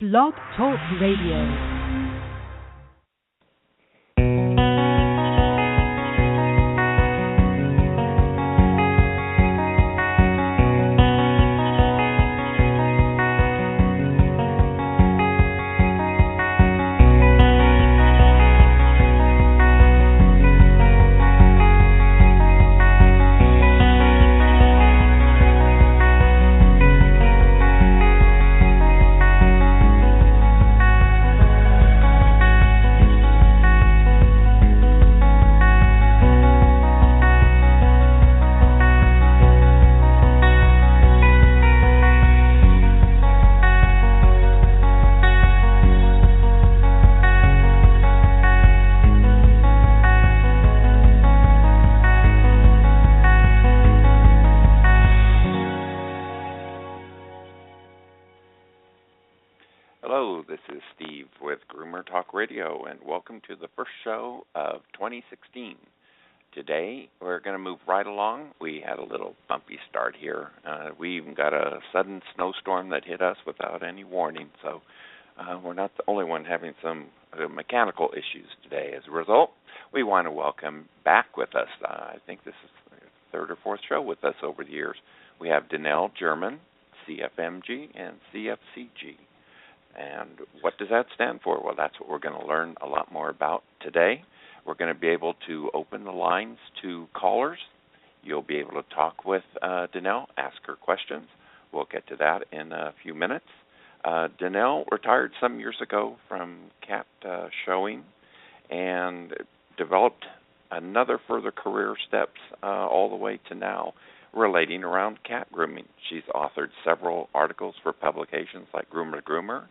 Blog Talk Radio. And welcome to the first show of 2016. Today, we're going to move right along. We had a little bumpy start here. We even got a sudden snowstorm that hit us without any warning, so we're not the only one having some mechanical issues today. As a result, we want to welcome back with us, I think this is the third or fourth show with us over the years. We have Danelle Germain, CFMG, and CFCG. And what does that stand for? Well, that's what we're going to learn a lot more about today. We're going to be able to open the lines to callers. You'll be able to talk with Danelle, ask her questions. We'll get to that in a few minutes. Danelle retired some years ago from cat showing and developed another further career steps all the way to now relating around cat grooming. She's authored several articles for publications like Groomer,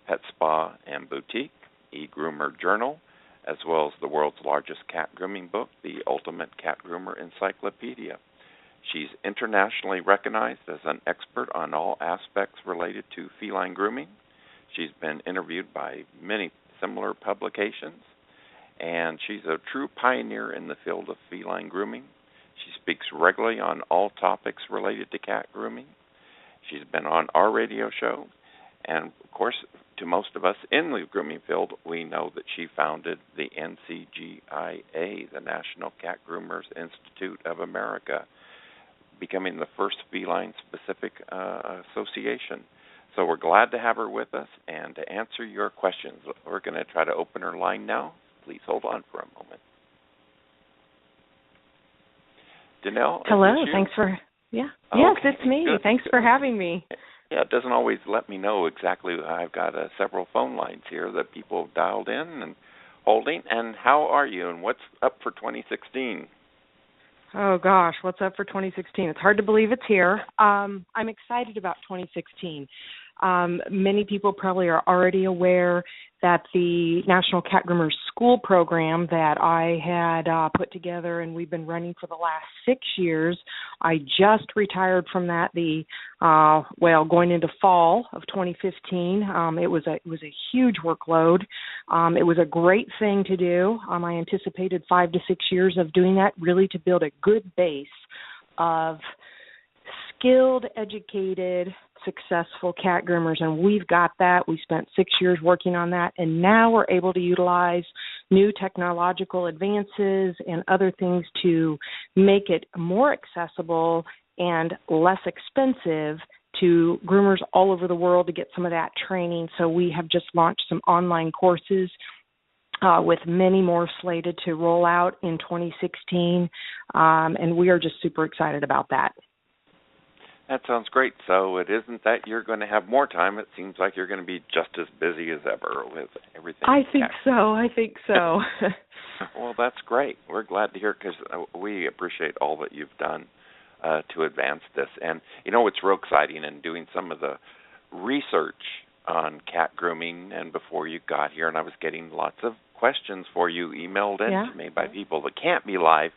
Pet Spa and Boutique, e-Groomer Journal, as well as the world's largest cat grooming book, the Ultimate Cat Groomer Encyclopedia. She's internationally recognized as an expert on all aspects related to feline grooming. She's been interviewed by many similar publications, and she's a true pioneer in the field of feline grooming. She speaks regularly on all topics related to cat grooming. She's been on our radio show, and of course, to most of us in the grooming field, we know that she founded the NCGIA, the National Cat Groomers Institute of America, becoming the first feline-specific association. So we're glad to have her with us and to answer your questions. We're going to try to open her line now. Please hold on for a moment. Danelle? Hello, thanks for, yes, it's me. Good. Thanks for having me. Yeah, it doesn't always let me know exactly. I've got several phone lines here that people have dialed in and holding. And how are you, and what's up for 2016? Oh, gosh, what's up for 2016? It's hard to believe it's here. I'm excited about 2016. Many people probably are already aware that the National Cat Groomers School program that I had put together and we've been running for the last 6 years, I just retired from that going into fall of 2015. It was a huge workload. It was a great thing to do. I anticipated 5 to 6 years of doing that, really to build a good base of skilled, educated, successful cat groomers, and we've got that. We spent 6 years working on that, and now we're able to utilize new technological advances and other things to make it more accessible and less expensive to groomers all over the world to get some of that training. So we have just launched some online courses with many more slated to roll out in 2016, and we are just super excited about that. That sounds great. So it isn't that you're going to have more time. It seems like you're going to be just as busy as ever with everything. I think so. Well, that's great. We're glad to hear it because we appreciate all that you've done to advance this. And, it's real exciting in doing some of the research on cat grooming and before you got here, and I was getting lots of questions for you emailed in to me by people that can't be live.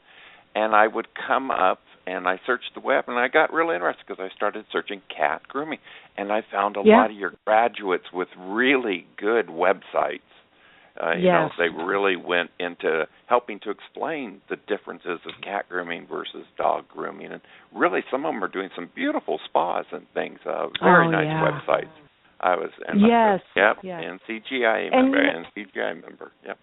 And I would come up and I searched the web, and I got real interested because I started searching cat grooming. And I found a lot of your graduates with really good websites. They really went into helping to explain the differences of cat grooming versus dog grooming. And really, some of them are doing some beautiful spas and things, very nice websites. I was. Yes. Yep. Yes. And CGI member. Yep.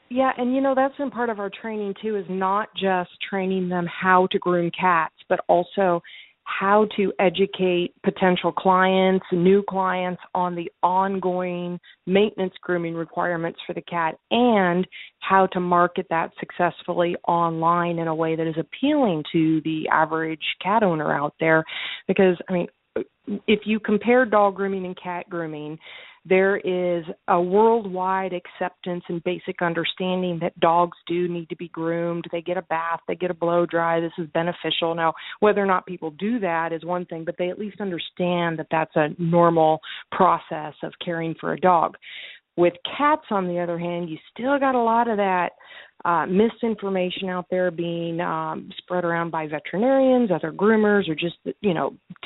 Yeah, and that's been part of our training too, is not just training them how to groom cats, but also how to educate potential clients, new clients on the ongoing maintenance grooming requirements for the cat, and how to market that successfully online in a way that is appealing to the average cat owner out there. Because, I mean, if you compare dog grooming and cat grooming, there is a worldwide acceptance and basic understanding that dogs do need to be groomed. They get a bath, they get a blow dry. This is beneficial. Now, whether or not people do that is one thing, but they at least understand that that's a normal process of caring for a dog. With cats, on the other hand, you still got a lot of that misinformation out there being spread around by veterinarians, other groomers, or just,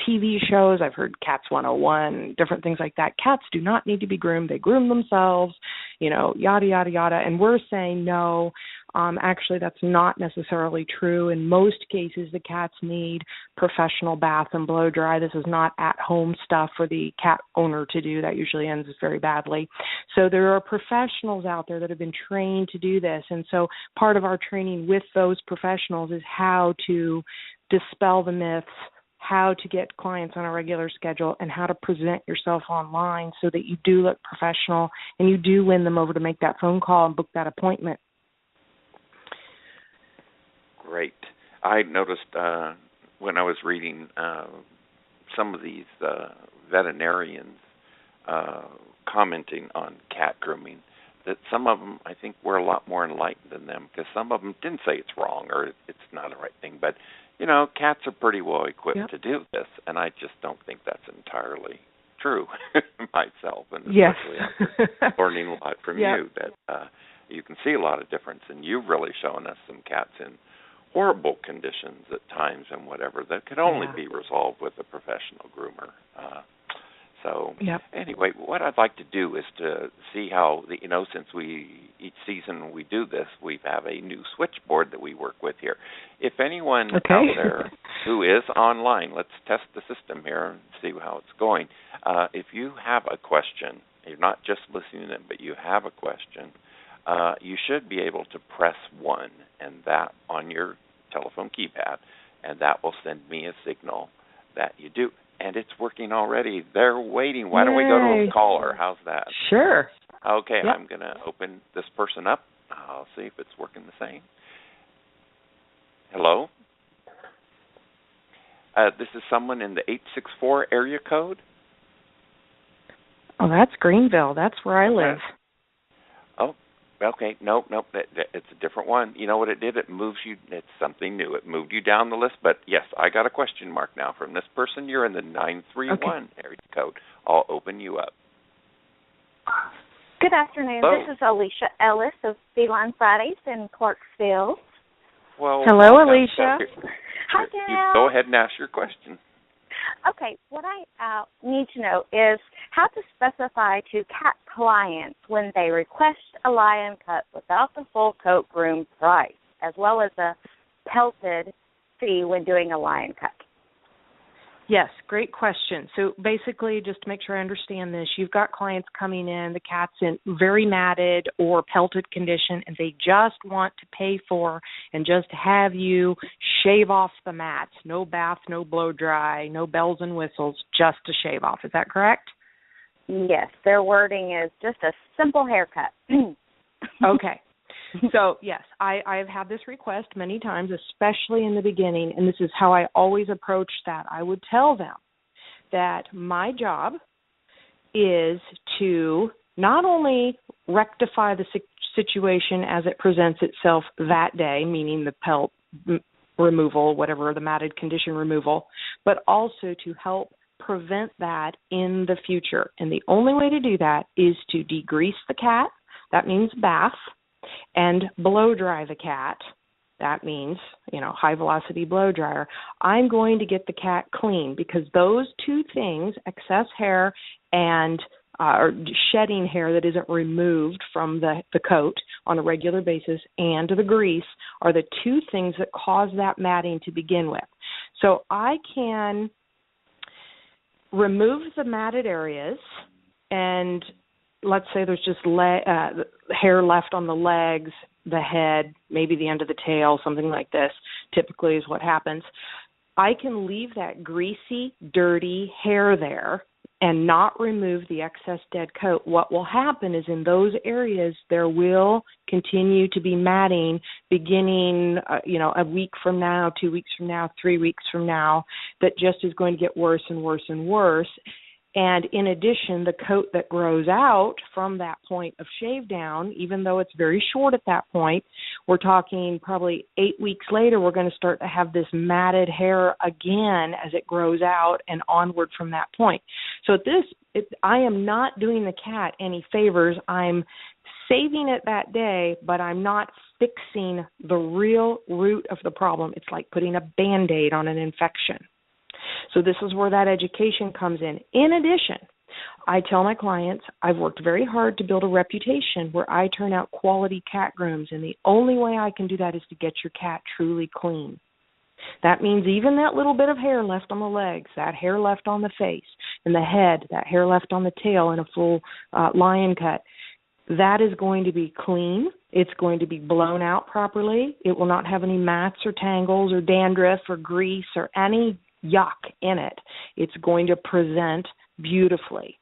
TV shows. I've heard Cats 101, different things like that. Cats do not need to be groomed. They groom themselves, yada, yada, yada. And we're saying no. Actually, that's not necessarily true. In most cases, the cats need professional bath and blow dry. This is not at-home stuff for the cat owner to do. That usually ends very badly. So there are professionals out there that have been trained to do this. And so part of our training with those professionals is how to dispel the myths, how to get clients on a regular schedule, and how to present yourself online so that you do look professional and you do win them over to make that phone call and book that appointment. Great. I noticed when I was reading some of these veterinarians commenting on cat grooming that some of them, I think, were a lot more enlightened than them, because some of them didn't say it's wrong or it's not the right thing. But, cats are pretty well equipped to do this, and I just don't think that's entirely true myself, and especially after learning a lot from you, that you can see a lot of difference, and you've really shown us some cats in horrible conditions at times and whatever that could only be resolved with a professional groomer. Anyway, what I'd like to do is to see how, since each season we do this, we have a new switchboard that we work with here. If anyone out there who is online, let's test the system here and see how it's going. If you have a question, you're not just listening in, but you have a question, you should be able to press 1 and that on your telephone keypad, and that will send me a signal that you do. And it's working already. They're waiting. Why don't we go to a caller? How's that? Sure. Okay, I'm going to open this person up. I'll see if it's working the same. Hello? This is someone in the 864 area code. Oh, that's Greenville. That's where I live. Oh, okay. Nope. It's a different one. You know what it did? It moves you. It's something new. It moved you down the list. But, yes, I got a question mark now from this person. You're in the 931 area code. I'll open you up. Good afternoon. Hello. This is Alicia Ellis of Feline Fridays in Clarksville. Well, hello, Alicia. Hi, Danelle. Go ahead and ask your question. Okay, what I need to know is how to specify to cat clients when they request a lion cut without the full coat groom price, as well as a pelted fee when doing a lion cut. Yes, great question. So basically, just to make sure I understand this, you've got clients coming in, the cat's in very matted or pelted condition, and they just want to pay for and just have you shave off the mat. No bath, no blow dry, no bells and whistles, just to shave off. Is that correct? Yes, their wording is just a simple haircut. Okay. So, yes, I've had this request many times, especially in the beginning, and this is how I always approach that. I would tell them that my job is to not only rectify the situation as it presents itself that day, meaning the pelt removal, whatever, the matted condition removal, but also to help prevent that in the future. And the only way to do that is to degrease the cat. That means bath. And blow dry the cat. That means, high velocity blow dryer. I'm going to get the cat clean, because those two things, excess hair and or shedding hair that isn't removed from the coat on a regular basis, and the grease, are the two things that cause that matting to begin with. So I can remove the matted areas and let's say there's just hair left on the legs, the head, maybe the end of the tail, something like this, typically is what happens. I can leave that greasy, dirty hair there and not remove the excess dead coat. What will happen is in those areas there will continue to be matting beginning, a week from now, 2 weeks from now, 3 weeks from now, that just is going to get worse and worse and worse. And in addition, the coat that grows out from that point of shave down, even though it's very short at that point, we're talking probably 8 weeks later, we're going to start to have this matted hair again as it grows out and onward from that point. So I am not doing the cat any favors. I'm saving it that day, but I'm not fixing the real root of the problem. It's like putting a Band-Aid on an infection. So this is where that education comes in. In addition, I tell my clients I've worked very hard to build a reputation where I turn out quality cat grooms, and the only way I can do that is to get your cat truly clean. That means even that little bit of hair left on the legs, that hair left on the face and the head, that hair left on the tail in a full lion cut, that is going to be clean. It's going to be blown out properly. It will not have any mats or tangles or dandruff or grease or any yuck in it. It's going to present beautifully.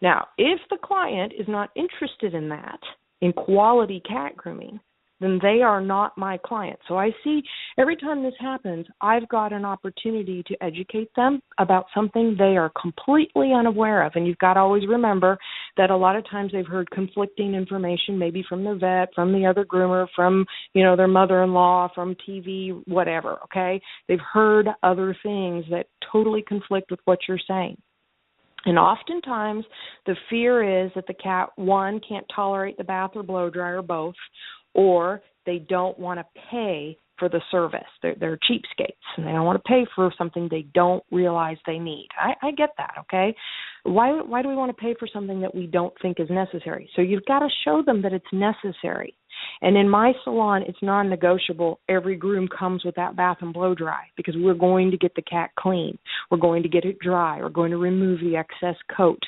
Now, if the client is not interested in that, in quality cat grooming, then they are not my client. So I see every time this happens, I've got an opportunity to educate them about something they are completely unaware of. And you've got to always remember that a lot of times they've heard conflicting information, maybe from the vet, from the other groomer, from, their mother-in-law, from TV, whatever, okay? They've heard other things that totally conflict with what you're saying. And oftentimes the fear is that the cat, one, can't tolerate the bath or blow dry or both, or they don't want to pay for the service. They're cheapskates, and they don't want to pay for something they don't realize they need. I get that, okay? Why do we want to pay for something that we don't think is necessary? So you've got to show them that it's necessary. And in my salon, it's non-negotiable. Every groom comes with that bath and blow dry because we're going to get the cat clean. We're going to get it dry. We're going to remove the excess coat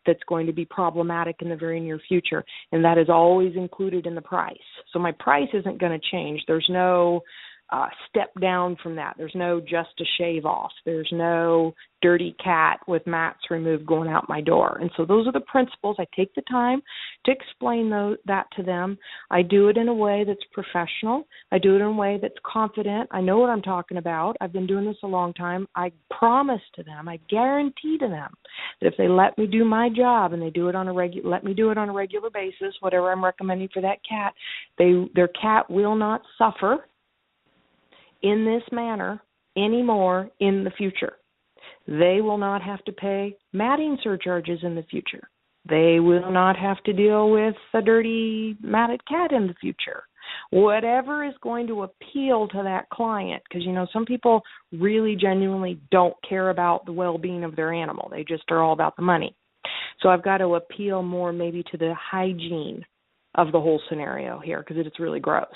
that's going to be problematic in the very near future, and that is always included in the price. So my price isn't going to change. There's no step down from that. There's no just a shave off. There's no dirty cat with mats removed going out my door. And so those are the principles. I take the time to explain that to them. I do it in a way that's professional. I do it in a way that's confident. I know what I'm talking about. I've been doing this a long time. I promise to them, I guarantee to them that if they let me do my job and they do it on a regular basis, whatever I'm recommending for that cat, their cat will not suffer in this manner anymore in the future. They will not have to pay matting surcharges in the future. They will not have to deal with a dirty matted cat in the future. Whatever is going to appeal to that client, because, some people really genuinely don't care about the well-being of their animal. They just are all about the money. So I've got to appeal more maybe to the hygiene of the whole scenario here because it's really gross.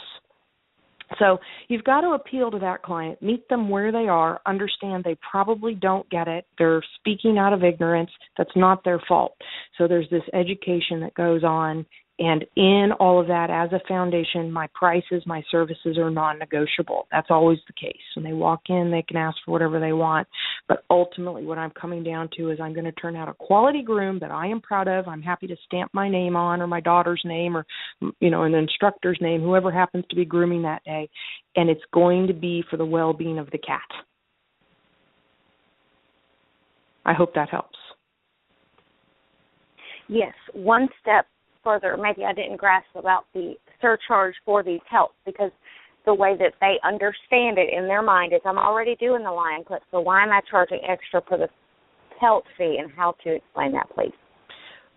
So you've got to appeal to that client, meet them where they are, understand they probably don't get it. They're speaking out of ignorance. That's not their fault. So there's this education that goes on. And in all of that, as a foundation, my prices, my services are non-negotiable. That's always the case. When they walk in, they can ask for whatever they want. But ultimately, what I'm coming down to is I'm going to turn out a quality groom that I am proud of. I'm happy to stamp my name on, or my daughter's name, or, an instructor's name, whoever happens to be grooming that day. And it's going to be for the well-being of the cat. I hope that helps. Yes, one step further, maybe I didn't grasp about the surcharge for these pelts, because the way that they understand it in their mind is I'm already doing the lion clip, so why am I charging extra for the pelt fee, and how to explain that, please?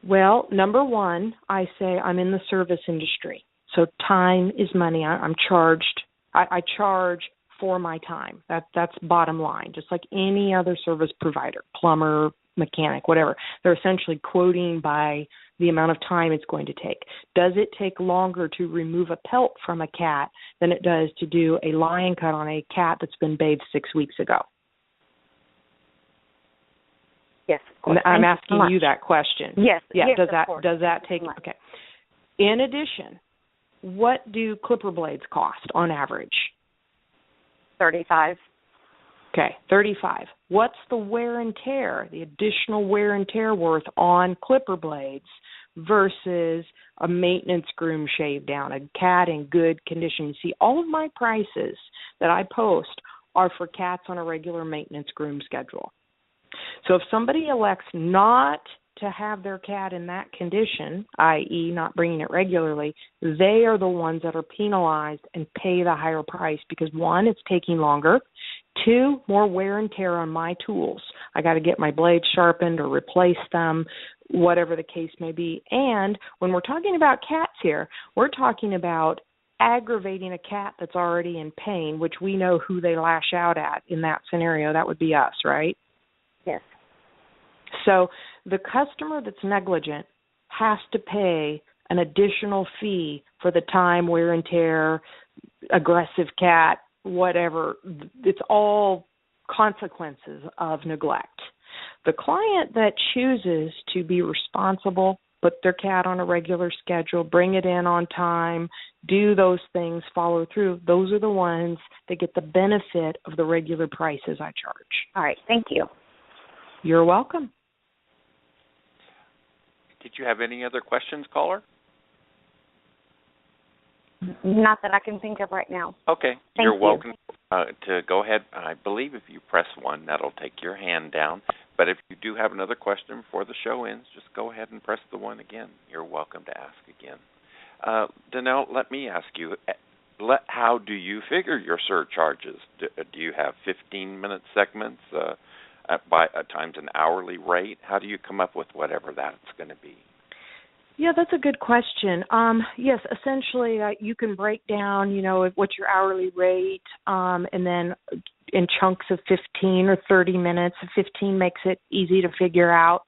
Well, number one, I say I'm in the service industry, so time is money. I'm charged. I charge for my time. That's bottom line, just like any other service provider, plumber, mechanic, whatever. They're essentially quoting by the amount of time it's going to take. Does it take longer to remove a pelt from a cat than it does to do a lion cut on a cat that's been bathed 6 weeks ago? Yes, of course. I'm asking you that question. Yes. Yeah. Yes, Does that take? Okay. In addition, what do clipper blades cost on average? $35. Okay, $35. What's the wear and tear, the additional wear and tear worth on clipper blades versus a maintenance groom shave down, a cat in good condition? You see, all of my prices that I post are for cats on a regular maintenance groom schedule. So if somebody elects not to have their cat in that condition, i.e. not bringing it regularly, they are the ones that are penalized and pay the higher price because, one, it's taking longer. Two, more wear and tear on my tools. I got to get my blades sharpened or replace them, whatever the case may be. And when we're talking about cats here, we're talking about aggravating a cat that's already in pain, which we know who they lash out at in that scenario. That would be us, right? Yes. So the customer that's negligent has to pay an additional fee for the time, wear and tear, aggressive cat, whatever. It's all consequences of neglect. The client that chooses to be responsible, put their cat on a regular schedule, bring it in on time, do those things, follow through, those are the ones that get the benefit of the regular prices I charge. All right. Thank you. You're welcome. Did you have any other questions, caller? Not that I can think of right now. Okay. Thank You're you. welcome to go ahead. I believe if you press 1, that'll take your hand down. But if you do have another question before the show ends, just go ahead and press the 1 again. You're welcome to ask again. Danelle, let me ask you, how do you figure your surcharges? Do you have 15-minute segments at times an hourly rate? How do you come up with whatever that's going to be? Yeah, that's a good question. Yes, essentially you can break down, what's your hourly rate, and then in chunks of 15 or 30 minutes. 15 makes it easy to figure out.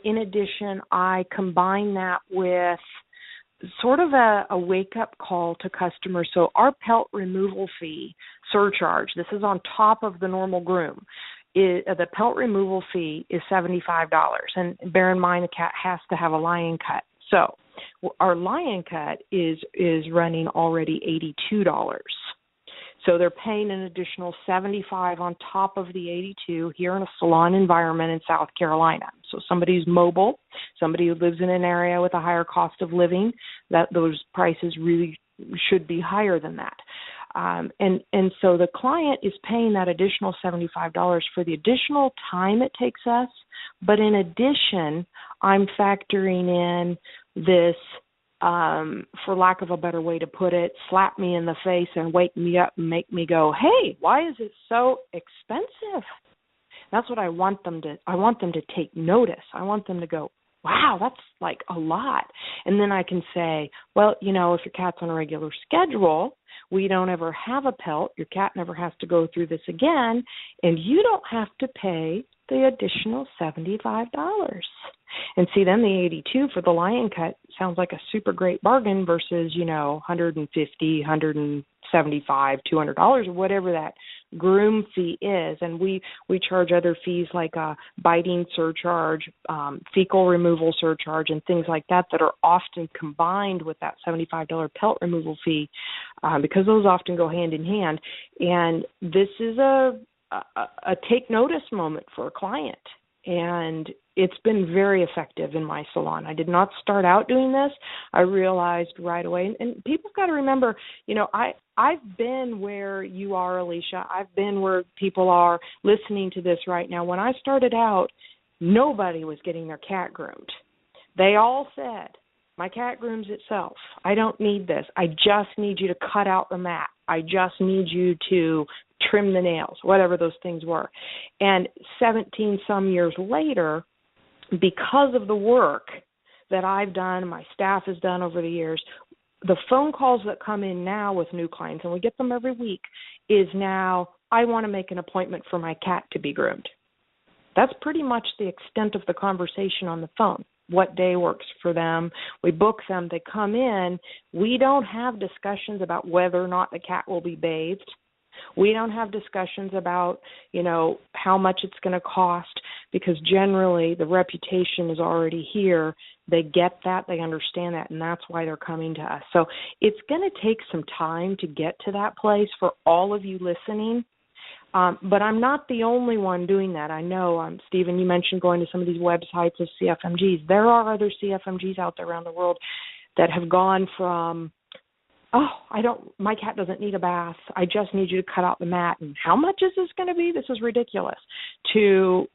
In addition, I combine that with sort of a wake-up call to customers. So our pelt removal fee surcharge, this is on top of the normal groom. The pelt removal fee is $75, and bear in mind the cat has to have a lion cut. So our lion cut is running already $82. So they're paying an additional $75 on top of the $82 here in a salon environment in South Carolina. So somebody who's mobile, somebody who lives in an area with a higher cost of living, that those prices really should be higher than that. And so the client is paying that additional $75 for the additional time it takes us, but in addition, I'm factoring in this, for lack of a better way to put it, slap me in the face and wake me up and make me go, hey, why is it so expensive? That's what I want them to take notice. I want them to go, wow, that's like a lot. And then I can say, well, if your cat's on a regular schedule, we don't ever have a pelt, your cat never has to go through this again, and you don't have to pay the additional $75. And see, then the $82 for the lion cut sounds like a super great bargain versus, $150, $175, $200, or whatever that groom fee is. And we charge other fees like a biting surcharge, fecal removal surcharge, and things like that are often combined with that $75 pelt removal fee because those often go hand in hand. And this is a take notice moment for a client. And it's been very effective in my salon. I did not start out doing this. I realized right away, and people got to remember, I've been where you are, Alicia. I've been where people are listening to this right now. When I started out, nobody was getting their cat groomed. They all said, my cat grooms itself. I don't need this. I just need you to cut out the mat. I just need you to trim the nails, whatever those things were. And 17 some years later, because of the work that I've done, my staff has done over the years, the phone calls that come in now with new clients, and we get them every week, is now, I want to make an appointment for my cat to be groomed. That's pretty much the extent of the conversation on the phone. What day works for them. We book them. They come in. We don't have discussions about whether or not the cat will be bathed. We don't have discussions about, how much it's going to cost, because generally the reputation is already here. They get that, they understand that, and that's why they're coming to us. So it's going to take some time to get to that place for all of you listening. But I'm not the only one doing that. I know, Stephen, you mentioned going to some of these websites of CFMGs. There are other CFMGs out there around the world that have gone from, my cat doesn't need a bath, I just need you to cut out the mat, and how much is this going to be? This is ridiculous, to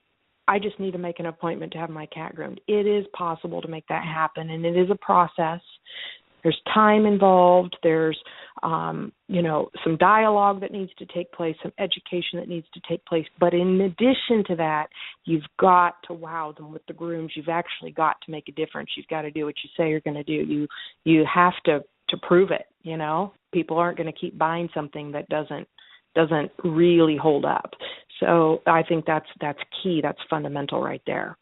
I just need to make an appointment to have my cat groomed. It is possible to make that happen, and it is a process. There's time involved. There's, some dialogue that needs to take place, some education that needs to take place. But in addition to that, you've got to wow them with the grooms. You've actually got to make a difference. You've got to do what you say you're going to do. You have to prove it. People aren't going to keep buying something that doesn't really hold up. So I think that's key. That's fundamental right there.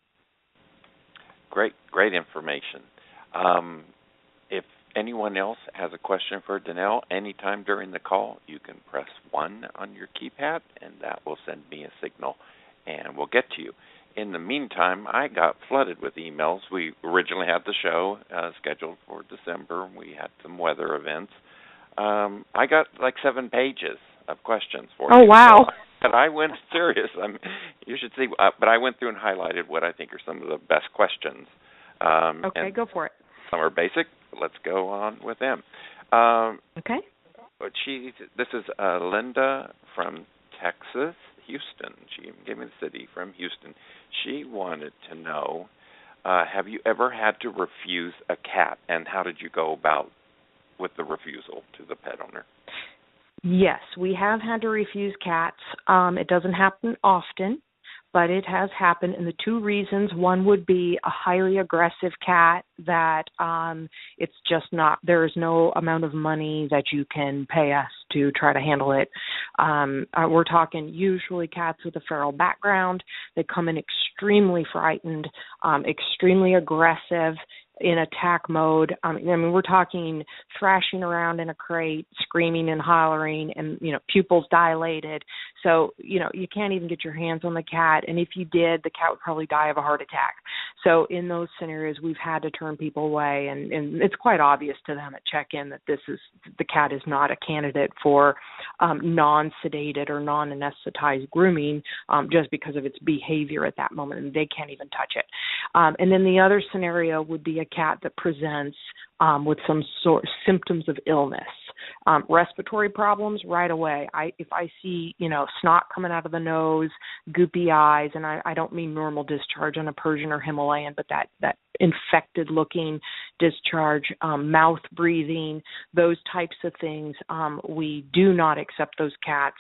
Great information. If anyone else has a question for Danelle, anytime during the call, you can press 1 on your keypad, and that will send me a signal, and we'll get to you. In the meantime, I got flooded with emails. We originally had the show scheduled for December. We had some weather events. I got like 7 pages of questions for you. Oh, wow. But I went serious. You should see. But I went through and highlighted what I think are some of the best questions. Okay, go for it. Some are basic. Let's go on with them. Okay. This is Linda from Texas, Houston. She gave me the city from Houston. She wanted to know, have you ever had to refuse a cat, and how did you go about with the refusal to the pet owner? Yes, we have had to refuse cats. It doesn't happen often, but it has happened. And the 2 reasons, one would be a highly aggressive cat that it's just not, there is no amount of money that you can pay us to try to handle it. We're talking usually cats with a feral background. They come in extremely frightened, extremely aggressive, in attack mode. We're talking thrashing around in a crate, screaming and hollering, and, pupils dilated. So, you can't even get your hands on the cat. And if you did, the cat would probably die of a heart attack. So in those scenarios, we've had to turn people away. And it's quite obvious to them at check-in that the cat is not a candidate for non-sedated or non-anesthetized grooming just because of its behavior at that moment. And they can't even touch it. And then the other scenario would be a cat that presents with some sort of symptoms of illness, respiratory problems right away. If I see, snot coming out of the nose, goopy eyes, and I don't mean normal discharge on a Persian or Himalayan, but that infected looking discharge, mouth breathing, those types of things, we do not accept those cats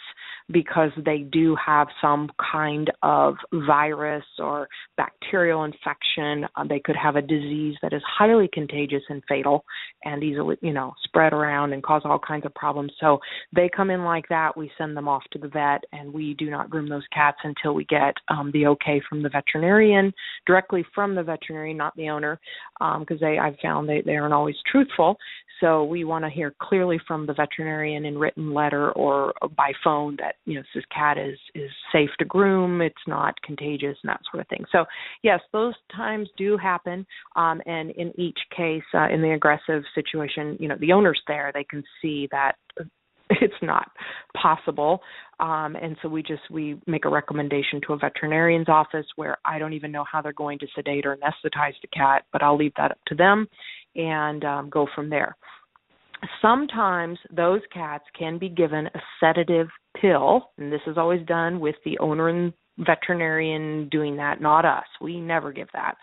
because they do have some kind of virus or bacterial infection. They could have a disease that is highly contagious and fatal and easily, spread around and cause all kinds of problems. So they come in like that. We send them off to the vet, and we do not groom those cats until we get the okay from the veterinarian, directly from the veterinarian, not the owner, because I've found they aren't always truthful. So we want to hear clearly from the veterinarian in written letter or by phone that, this cat is safe to groom, it's not contagious, and that sort of thing. So, yes, those times do happen. And in each case, in the aggressive situation, the owner's there. They can see that it's not possible. And so we make a recommendation to a veterinarian's office where I don't even know how they're going to sedate or anesthetize the cat, but I'll leave that up to them and go from there. Sometimes those cats can be given a sedative pill, and this is always done with the owner and veterinarian doing that, not us. We never give that.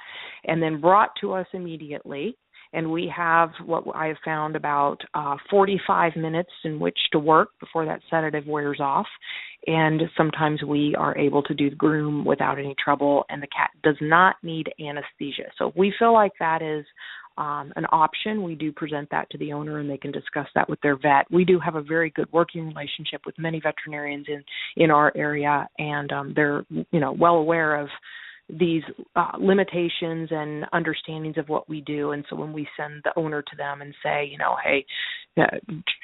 And then brought to us immediately. And we have what I have found about 45 minutes in which to work before that sedative wears off. And sometimes we are able to do the groom without any trouble, and the cat does not need anesthesia. So if we feel like that is an option, we do present that to the owner, and they can discuss that with their vet. We do have a very good working relationship with many veterinarians in our area, and they're well aware of these limitations and understandings of what we do. And so when we send the owner to them and say, hey,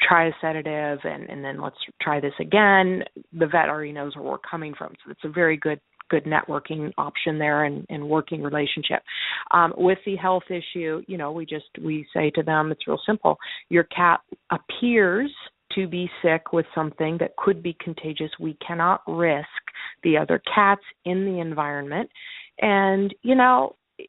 try a sedative and then let's try this again, the vet already knows where we're coming from. So it's a very good networking option there and working relationship. With the health issue, we say to them, it's real simple. Your cat appears to be sick with something that could be contagious. We cannot risk the other cats in the environment. And,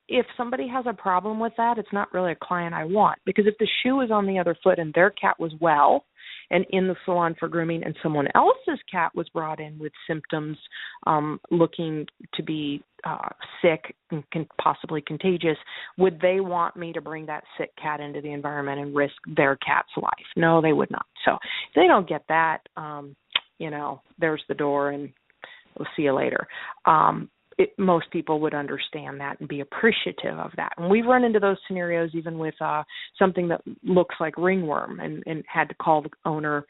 if somebody has a problem with that, it's not really a client I want, because if the shoe is on the other foot and their cat was well and in the salon for grooming and someone else's cat was brought in with symptoms looking to be sick and possibly contagious, would they want me to bring that sick cat into the environment and risk their cat's life? No, they would not. So if they don't get that, there's the door and we'll see you later. Most people would understand that and be appreciative of that. And we've run into those scenarios even with something that looks like ringworm and had to call the owner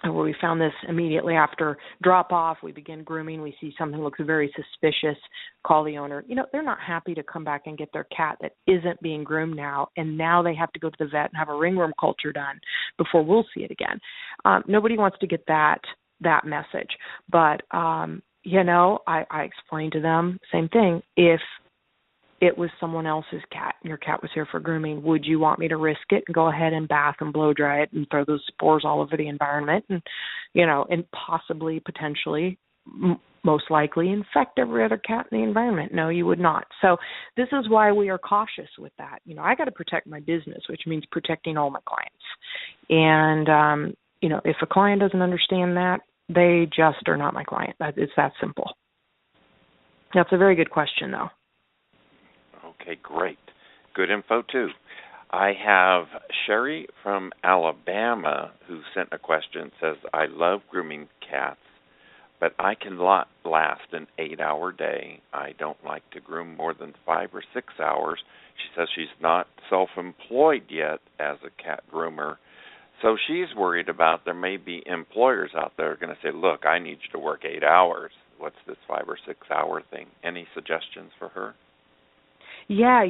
where we found this immediately after drop-off. We begin grooming. We see something looks very suspicious, call the owner. They're not happy to come back and get their cat that isn't being groomed now, and now they have to go to the vet and have a ringworm culture done before we'll see it again. Nobody wants to get that message. But I explained to them, same thing, if it was someone else's cat and your cat was here for grooming, would you want me to risk it and go ahead and bath and blow dry it and throw those spores all over the environment and, and possibly, potentially, most likely infect every other cat in the environment? No, you would not. So this is why we are cautious with that. I got to protect my business, which means protecting all my clients. And, if a client doesn't understand that, they just are not my client. It's that simple. That's a very good question, though. Okay, great. Good info, too. I have Sherry from Alabama who sent a question. Says, I love grooming cats, but I can last an 8-hour day. I don't like to groom more than 5 or 6 hours. She says she's not self-employed yet as a cat groomer. So she's worried about there may be employers out there going to say, look, I need you to work 8 hours. What's this 5 or 6 hour thing? Any suggestions for her? Yeah,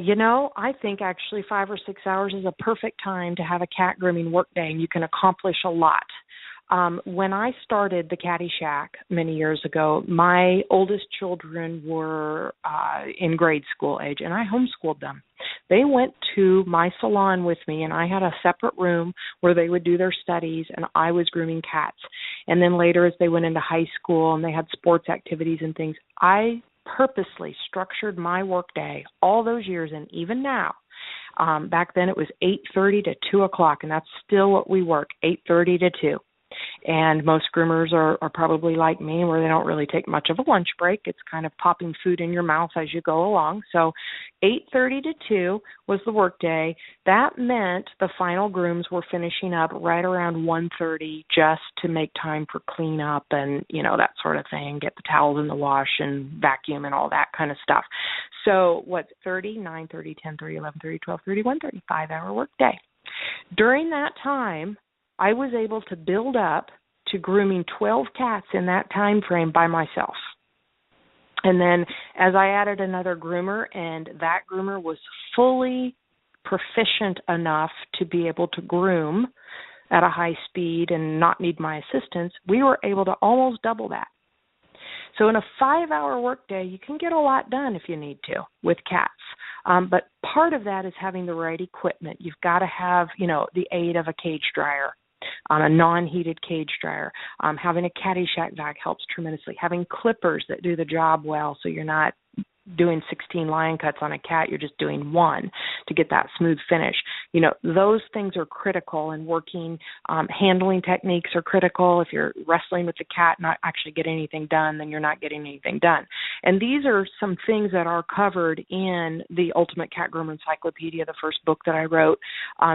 I think actually 5 or 6 hours is a perfect time to have a cat grooming work day, and you can accomplish a lot. When I started the Caddy Shack many years ago, my oldest children were in grade school age, and I homeschooled them. They went to my salon with me, and I had a separate room where they would do their studies, and I was grooming cats. And then later, as they went into high school and they had sports activities and things, I purposely structured my work day all those years, and even now. Back then, it was 8:30 to 2 o'clock, and that's still what we work, 8:30 to 2. And most groomers are probably like me, where they don't really take much of a lunch break. It's kind of popping food in your mouth as you go along. So 8:30 to 2 was the work day. That meant the final grooms were finishing up right around 1:30 just to make time for cleanup and, that sort of thing, get the towels in the wash and vacuum and all that kind of stuff. So what's 30, 9:30, 10:30, 11:30, 12:30, 1:30, 5-hour work day. During that time, I was able to build up to grooming 12 cats in that time frame by myself. And then as I added another groomer, and that groomer was fully proficient enough to be able to groom at a high speed and not need my assistance, we were able to almost double that. So in a 5-hour workday, you can get a lot done if you need to with cats. But part of that is having the right equipment. You've got to have, the aid of a cage dryer, a non-heated cage dryer. Having a Caddy Shack vac helps tremendously. Having clippers that do the job well, so you're not doing 16 line cuts on a cat, you're just doing one to get that smooth finish. Those things are critical, and working handling techniques are critical. If you're wrestling with the cat, not actually getting anything done, then you're not getting anything done. And these are some things that are covered in the Ultimate Cat Groomer Encyclopedia, the first book that I wrote.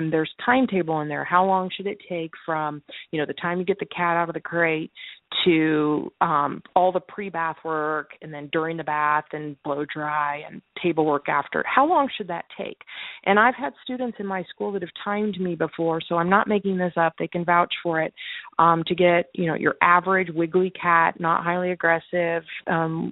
There's timetable in there. How long should it take from, the time you get the cat out of the crate to all the pre-bath work, and then during the bath and blow dry and table work after. How long should that take? And I've had students in my school that have timed me before, so I'm not making this up. They can vouch for it, to get, your average wiggly cat, not highly aggressive,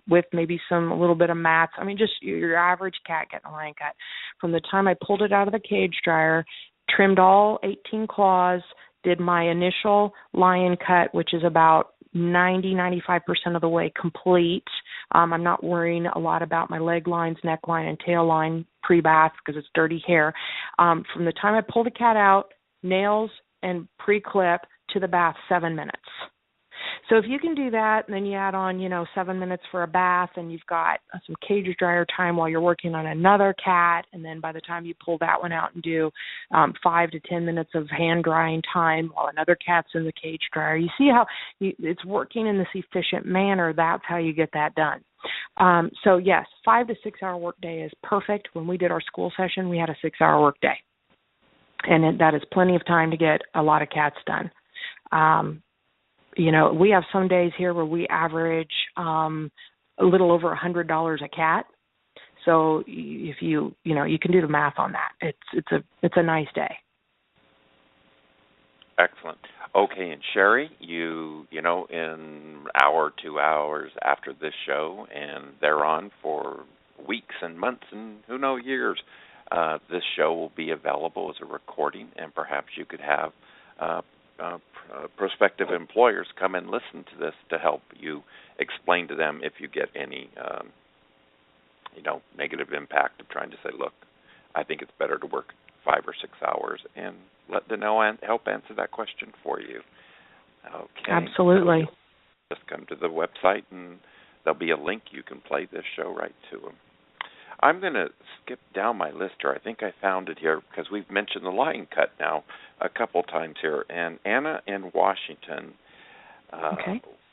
with maybe a little bit of mats. I mean, just your average cat getting a lion cut. From the time I pulled it out of the cage dryer, trimmed all 18 claws, did my initial lion cut, which is about 95% of the way complete. I'm not worrying a lot about my leg lines, neckline, and tail line pre-bath because it's dirty hair. From the time I pull the cat out, nails and pre-clip to the bath, 7 minutes. So if you can do that, and then you add on, 7 minutes for a bath, and you've got some cage dryer time while you're working on another cat, and then by the time you pull that one out and do 5 to 10 minutes of hand drying time while another cat's in the cage dryer, you see how it's working in this efficient manner. That's how you get that done. So yes, 5 to 6 hour work day is perfect. When we did our school session, we had a 6 hour work day, and that is plenty of time to get a lot of cats done. We have some days here where we average a little over $100 a cat. So if you can do the math on that. It's a nice day. Excellent. Okay, and Sherry, in an hour, 2 hours after this show, and they're on for weeks and months and who knows years, this show will be available as a recording, and perhaps you could have prospective employers come and listen to this to help you explain to them if you get any, negative impact of trying to say, look, I think it's better to work 5 or 6 hours, and let Danelle help answer that question for you. Okay. Absolutely. So just come to the website, and there'll be a link you can play this show right to them. I'm going to skip down my list here. I think I found it here because we've mentioned the lion cut now a couple times here. And Anna in Washington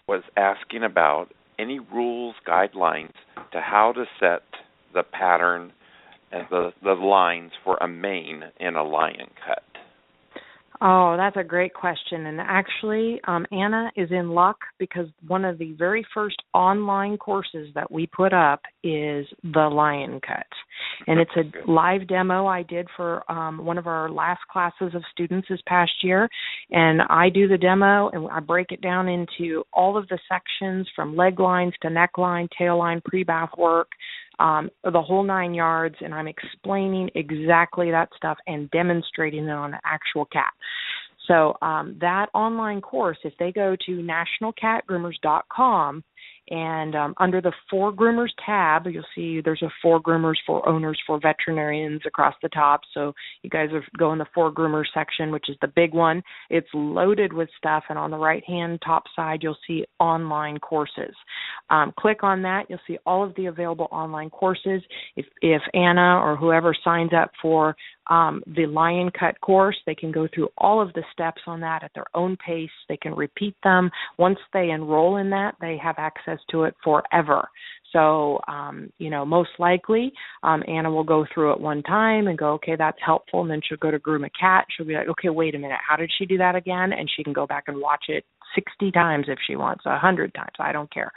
was asking about any rules, guidelines to how to set the pattern and the lines for a mane in a lion cut. Oh, that's a great question. And actually, Anna is in luck because one of the very first online courses that we put up is the lion cut. And it's a live demo I did for one of our last classes of students this past year. And I do the demo, and I break it down into all of the sections from leg lines to neckline, tail line, pre-bath work, the whole 9 yards, and I'm explaining exactly that stuff and demonstrating it on an actual cat. So that online course, if they go to nationalcatgroomers.com, and under the For Groomers tab, you'll see there's a For Groomers, For Owners, For Veterinarians across the top. So you guys are going the For Groomers section, which is the big one. It's loaded with stuff, and on the right-hand top side, you'll see online courses. Click on that. You'll see all of the available online courses. If Anna or whoever signs up for the Lion Cut course, they can go through all of the steps on that at their own pace. They can repeat them. Once they enroll in that, they have access to it forever. So, most likely, Anna will go through it one time and go, okay, that's helpful, and then she'll go to groom a cat. She'll be like, okay, wait a minute, how did she do that again? And she can go back and watch it 60 times if she wants, 100 times. I don't care.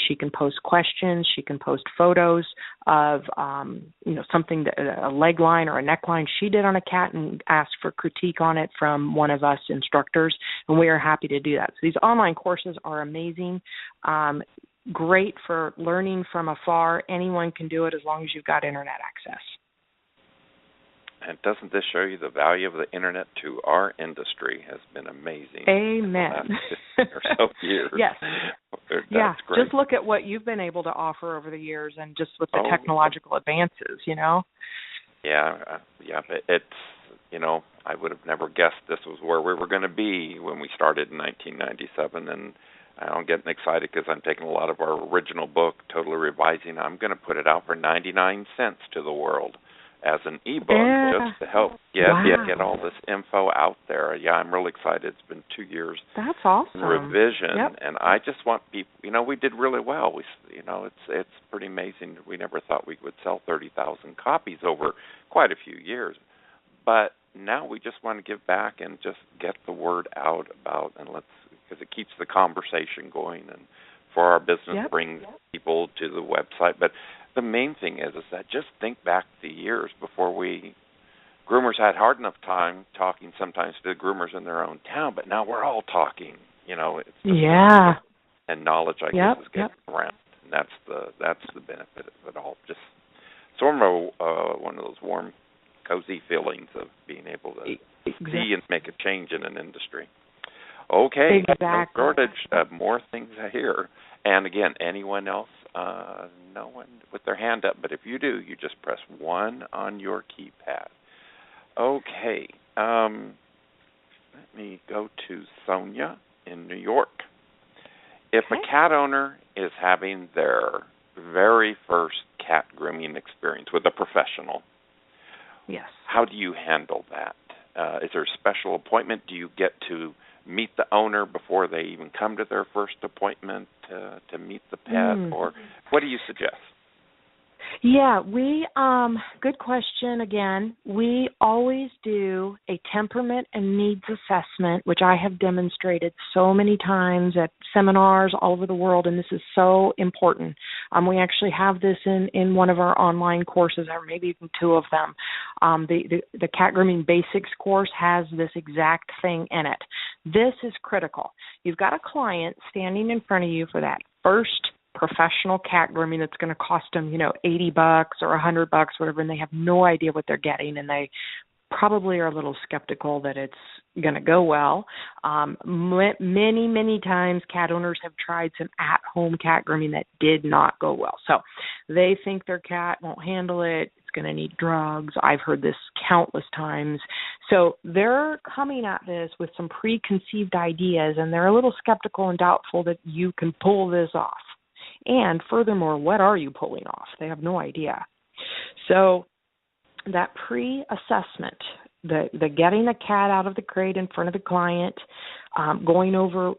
She can post questions. She can post photos of, something, a leg line or a neckline she did on a cat, and ask for critique on it from one of us instructors, and we are happy to do that. So these online courses are amazing. Great for learning from afar. Anyone can do it as long as you've got internet access. And doesn't this show you the value of the internet to our industry has been amazing? Amen. For the last 15 or so years. Yes. That's great. Just look at what you've been able to offer over the years, and just with the technological advances, Yeah, it's, I would have never guessed this was where we were going to be when we started in 1997, and I'm getting excited because I'm taking a lot of our original book, totally revising. I'm going to put it out for 99 cents to the world as an ebook, just to help get all this info out there. Yeah, I'm really excited. It's been 2 years. That's awesome. Revision, and I just want people. We did really well. It's pretty amazing. We never thought we would sell 30,000 copies over quite a few years, but now we just want to give back and just get the word out about, and let's because it keeps the conversation going, and for our business brings people to the website. But the main thing is that just think back the years before groomers had hard enough time talking sometimes to the groomers in their own town, but now we're all talking. It's just and knowledge, I guess, is getting around. And that's the benefit of it all. Just sort of one of those warm, cozy feelings of being able to see and make a change in an industry. Okay, no shortage of more things here. And again, anyone else, no one with their hand up, but if you do, you just press 1 on your keypad. Okay, let me go to Sonia in New York. If a cat owner is having their very first cat grooming experience with a professional, how do you handle that? Is there a special appointment? Do you get to meet the owner before they even come to their first appointment to meet the pet, or what do you suggest? Yeah, good question again. We always do a temperament and needs assessment, which I have demonstrated so many times at seminars all over the world, and this is so important. We actually have this in one of our online courses, or maybe even 2 of them. The Cat Grooming Basics course has this exact thing in it. This is critical. You've got a client standing in front of you for that first professional cat grooming that's going to cost them, $80 or $100, whatever, and they have no idea what they're getting, and they probably are a little skeptical that it's going to go well. Many, many times cat owners have tried some at-home cat grooming that did not go well. So they think their cat won't handle it. It's going to need drugs. I've heard this countless times. So they're coming at this with some preconceived ideas, and they're a little skeptical and doubtful that you can pull this off. And furthermore, what are you pulling off? They have no idea. So that pre-assessment, the getting the cat out of the crate in front of the client, going over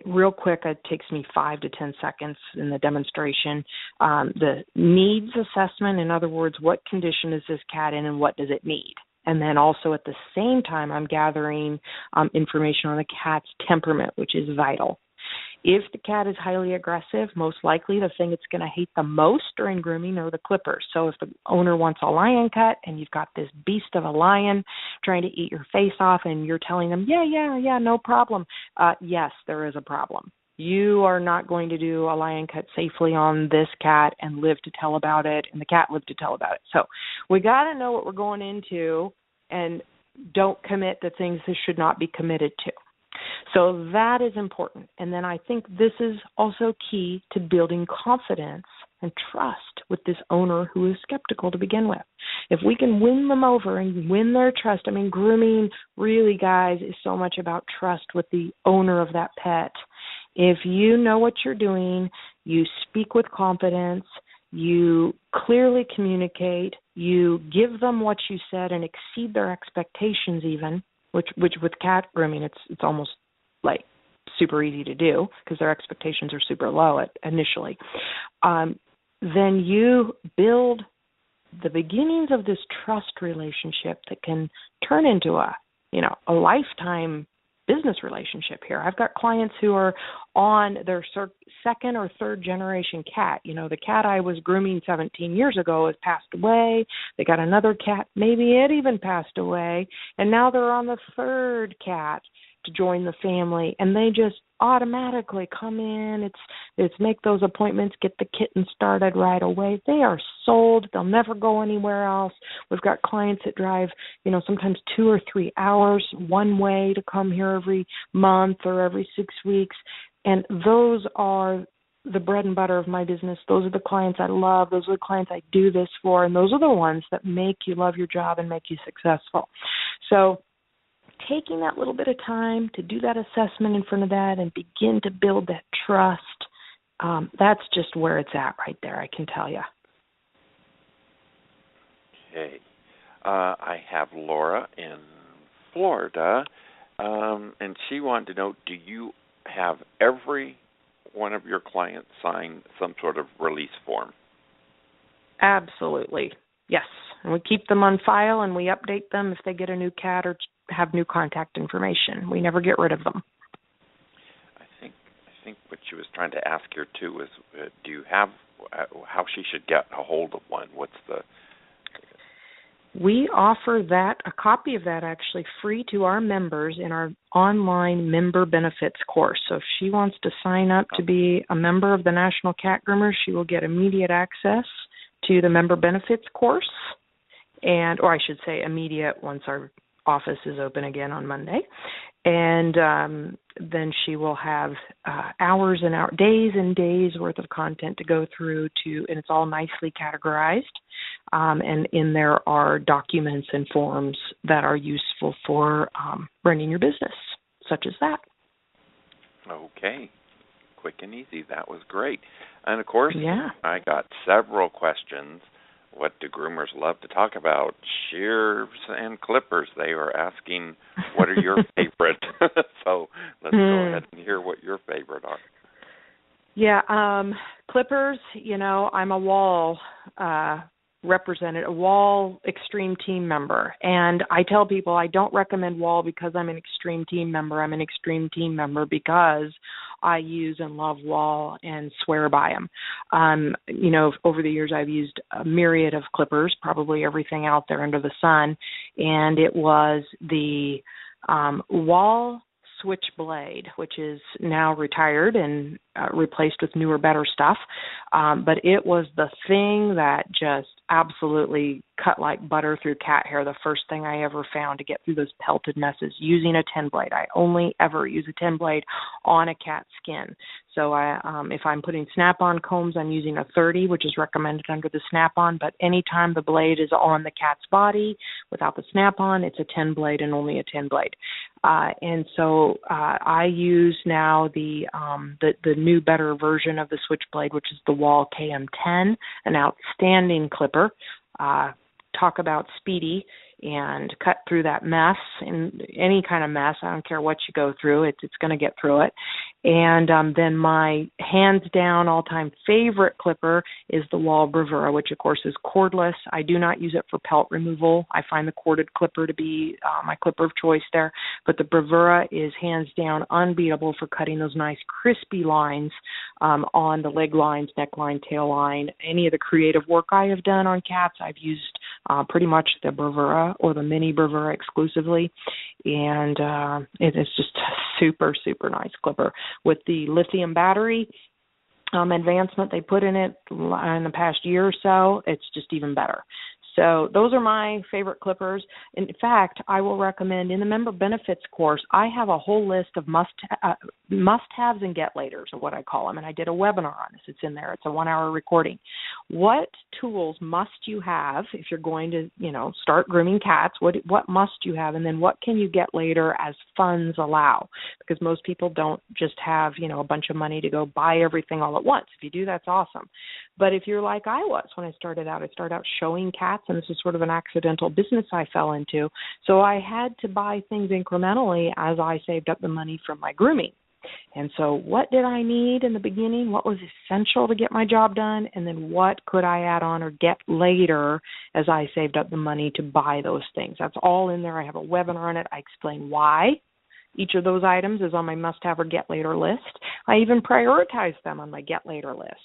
real quick, it takes me 5 to 10 seconds in the demonstration. The needs assessment, in other words, what condition is this cat in and what does it need? And then also at the same time, I'm gathering information on the cat's temperament, which is vital. If the cat is highly aggressive, most likely the thing it's going to hate the most during grooming are the clippers. So if the owner wants a lion cut and you've got this beast of a lion trying to eat your face off and you're telling them, yeah, no problem, yes, there is a problem. You are not going to do a lion cut safely on this cat and live to tell about it, and the cat live to tell about it. So we got to know what we're going into and don't commit to things that should not be committed to. So that is important. And then I think this is also key to building confidence and trust with this owner who is skeptical to begin with. If we can win them over and win their trust, grooming really, guys, is so much about trust with the owner of that pet. If you know what you're doing, you speak with confidence, you clearly communicate, you give them what you said and exceed their expectations even, which with cat grooming, it's almost like super easy to do because their expectations are super low initially. Then you build the beginnings of this trust relationship that can turn into a lifetime business relationship here. I've got clients who are on their second or third generation cat. The cat I was grooming 17 years ago has passed away. They got another cat, maybe it even passed away, and now they're on the third cat to join the family, and they just automatically come in. It's make those appointments, get the kitten started right away. They are sold. They'll never go anywhere else. We've got clients that drive, sometimes 2 or 3 hours one way to come here every month or every 6 weeks, and those are the bread and butter of my business. Those are the clients I love. Those are the clients I do this for, and those are the ones that make you love your job and make you successful. So taking that little bit of time to do that assessment in front of that and begin to build that trust, that's just where it's at right there, I can tell you. Okay. I have Laura in Florida, and she wanted to know, do you have every one of your clients sign some sort of release form? Absolutely, yes. And we keep them on file, and we update them if they get a new cat or have new contact information. We never get rid of them. think what she was trying to ask here too is, do you have how she should get a hold of one? What's the? We offer a copy of that actually free to our members in our online member benefits course. So if she wants to sign up to be a member of the National Cat Groomers, she will get immediate access to the member benefits course, or I should say immediate once our office is open again on Monday. And then she will have hours and hours, days and days worth of content to go through and it's all nicely categorized. And in there are documents and forms that are useful for running your business, such as that. Okay. Quick and easy. That was great. And, of course, yeah. I got several questions. What do groomers love to talk about? Shears and clippers. They were asking, what are your favorite? So let's go ahead and hear what your favorite are. Yeah, clippers, I'm a Wall a Wall Extreme Team member. And I tell people I don't recommend Wall because I'm an Extreme Team member. I'm an Extreme Team member because I use and love Wall and swear by them. Over the years I've used a myriad of clippers, probably everything out there under the sun, and it was the Wall Switchblade, which is now retired and replaced with newer, better stuff. But it was the thing that just absolutely cut like butter through cat hair, the first thing I ever found to get through those pelted messes using a 10-blade. I only ever use a 10-blade on a cat's skin. So if I'm putting snap-on combs, I'm using a 30, which is recommended under the snap-on, but anytime the blade is on the cat's body without the snap-on, it's a 10-blade and only a 10-blade. And so I use now the new, better version of the Switchblade, which is the Wall KM10, an outstanding clipper. Talk about speedy and cut through that mess, and any kind of mess. I don't care what you go through, it's going to get through it. And then my hands down all-time favorite clipper is the Wall Bravura, which of course is cordless. I do not use it for pelt removal. I find the corded clipper to be my clipper of choice there. But the Bravura is hands down unbeatable for cutting those nice crispy lines on the leg lines, neckline, tail line. Any of the creative work I have done on cats, I've used pretty much the Bravura or the mini Bravura exclusively. And it is just a super, super nice clipper. With the lithium battery advancement they put in it in the past year or so, it's just even better. So those are my favorite clippers. In fact, I will recommend in the member benefits course, I have a whole list of must-haves and get-laters, or what I call them, and I did a webinar on this. It's in there. It's a 1-hour recording. What tools must you have if you're going to, start grooming cats? What must you have, and then what can you get later as funds allow? Because most people don't just have, a bunch of money to go buy everything all at once. If you do, that's awesome. But if you're like I was when I started out showing cats, and this is sort of an accidental business I fell into. So I had to buy things incrementally as I saved up the money from my grooming. And so what did I need in the beginning? What was essential to get my job done? And then what could I add on or get later as I saved up the money to buy those things? That's all in there. I have a webinar on it. I explain why each of those items is on my must-have or get-later list. I even prioritize them on my get-later list,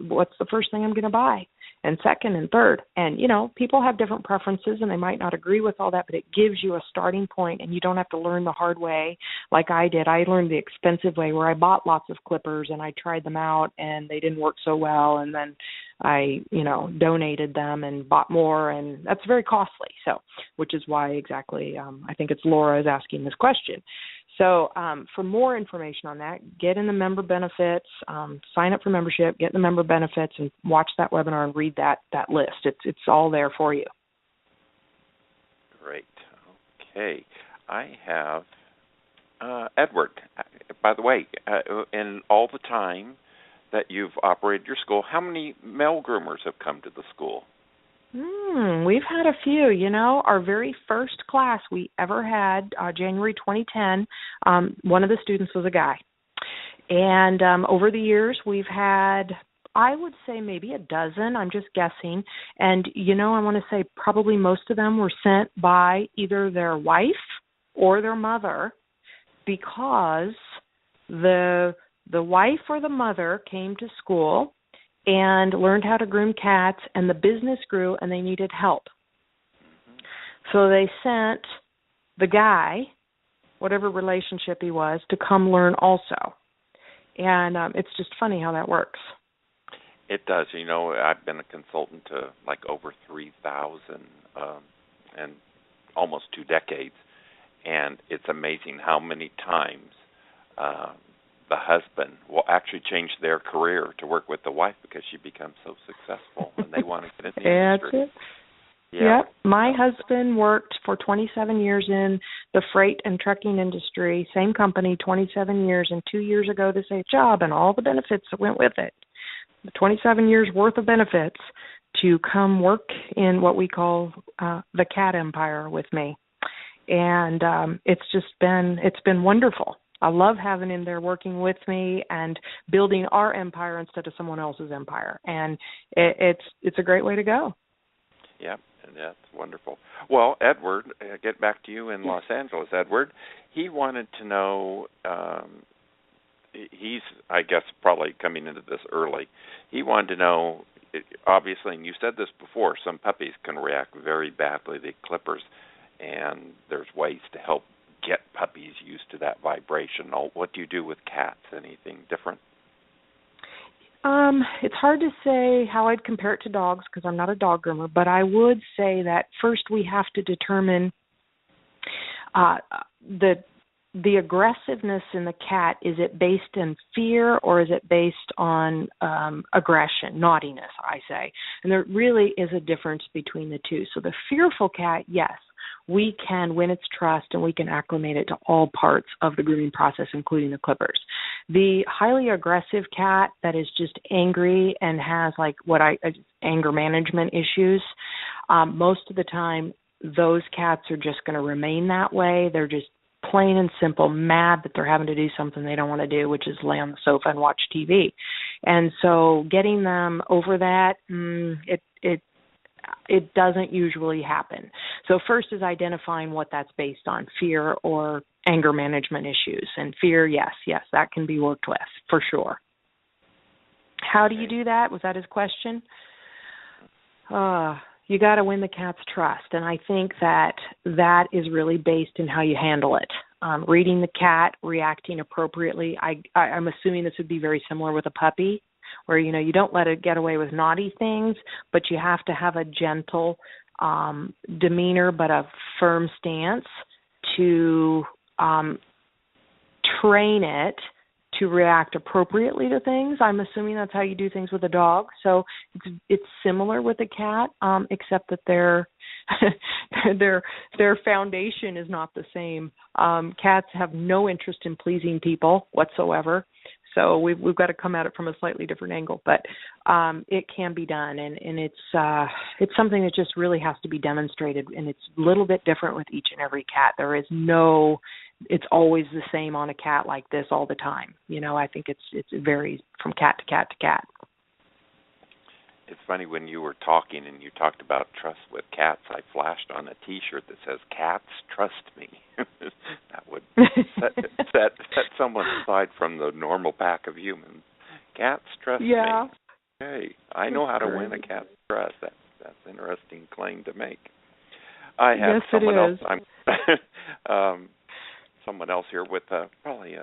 What's the first thing I'm going to buy? And second and third. And, people have different preferences, and they might not agree with all that, but it gives you a starting point, and you don't have to learn the hard way like I did. I learned the expensive way where I bought lots of clippers, and I tried them out, and they didn't work so well, and then I, donated them and bought more, and that's very costly. So, which is why exactly I think it's Laura is asking this question. So for more information on that, get in the member benefits, sign up for membership, get in the member benefits, and watch that webinar and read that list. It's all there for you. Great. Okay. I have Edward. By the way, in all the time that you've operated your school, how many male groomers have come to the school? We've had a few. Our very first class we ever had, January 2010, one of the students was a guy. And over the years, we've had, I would say maybe a dozen, I'm just guessing. And, I want to say probably most of them were sent by either their wife or their mother, because the the wife or the mother came to school and learned how to groom cats, and the business grew and they needed help. So they sent the guy, whatever relationship he was, to come learn also. And it's just funny how that works. It does. I've been a consultant to like over 3,000 and almost 2 decades, and it's amazing how many times the husband will actually change their career to work with the wife because she becomes so successful, and they want to get in the industry. That's it. Yeah. Yep. My husband worked for 27 years in the freight and trucking industry, same company, 27 years, and 2 years ago this job and all the benefits that went with it. 27 years worth of benefits to come work in what we call the cat empire with me. And it's been wonderful. I love having him there working with me and building our empire instead of someone else's empire. And it's a great way to go. Yep, and that's wonderful. Well, Edward, get back to you in Los Angeles. Edward, he wanted to know, he's, I guess, probably coming into this early. He wanted to know, obviously, and you said this before, some puppies can react very badly to clippers, and there's ways to help get puppies used to that vibration. What do you do with cats? Anything different? It's hard to say how I'd compare it to dogs because I'm not a dog groomer, but I would say that first we have to determine the aggressiveness in the cat. Is it based in fear or is it based on aggression, naughtiness, I say? And there really is a difference between the two. So the fearful cat, yes, we can win its trust and we can acclimate it to all parts of the grooming process, including the clippers. The highly aggressive cat that is just angry and has anger management issues, most of the time those cats are just going to remain that way. They're just plain and simple mad that they're having to do something they don't want to do, which is lay on the sofa and watch TV. And so getting them over that, it doesn't usually happen. So first is identifying what that's based on, fear or anger management issues. And fear, yes, that can be worked with for sure. How do you do that? Was that his question? You got to win the cat's trust, and I think that is really based in how you handle it. Reading the cat, reacting appropriately. I'm assuming this would be very similar with a puppy, where you don't let it get away with naughty things, but you have to have a gentle demeanor but a firm stance to train it to react appropriately to things. I'm assuming that's how you do things with a dog. So it's similar with a cat, except that their foundation is not the same. Cats have no interest in pleasing people whatsoever. So we've got to come at it from a slightly different angle, but it can be done, and it's something that just really has to be demonstrated, and it's a little bit different with each and every cat. There is it's always the same on a cat like this all the time. I think it varies from cat to cat to cat. It's funny when you were talking and you talked about trust with cats, I flashed on a T-shirt that says, "Cats trust me." That would set someone aside from the normal pack of humans. Cats trust me. Hey, I know how to win a cat's trust. That's an interesting claim to make. I have someone else. Someone else here with probably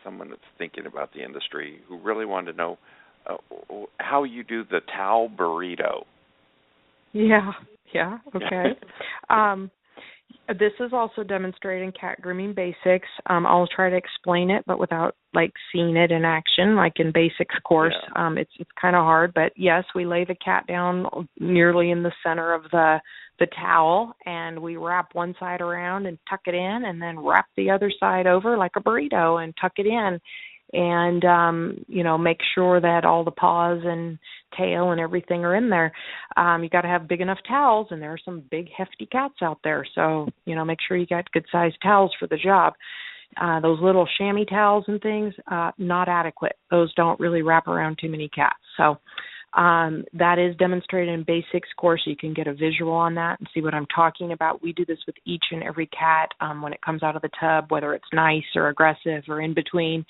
someone that's thinking about the industry who really wanted to know how you do the towel burrito. Yeah, okay. This is also demonstrating cat grooming basics. I'll try to explain it, but without seeing it in action, in basics course. Yeah. It's kind of hard, but yes, we lay the cat down nearly in the center of the towel, and we wrap one side around and tuck it in, and then wrap the other side over like a burrito and tuck it in. And, make sure that all the paws and tail and everything are in there. You got to have big enough towels, and there are some big, hefty cats out there. So, make sure you got good-sized towels for the job. Those little chamois towels and things, not adequate. Those don't really wrap around too many cats. So that is demonstrated in basics course. You can get a visual on that and see what I'm talking about. We do this with each and every cat when it comes out of the tub, whether it's nice or aggressive or in between.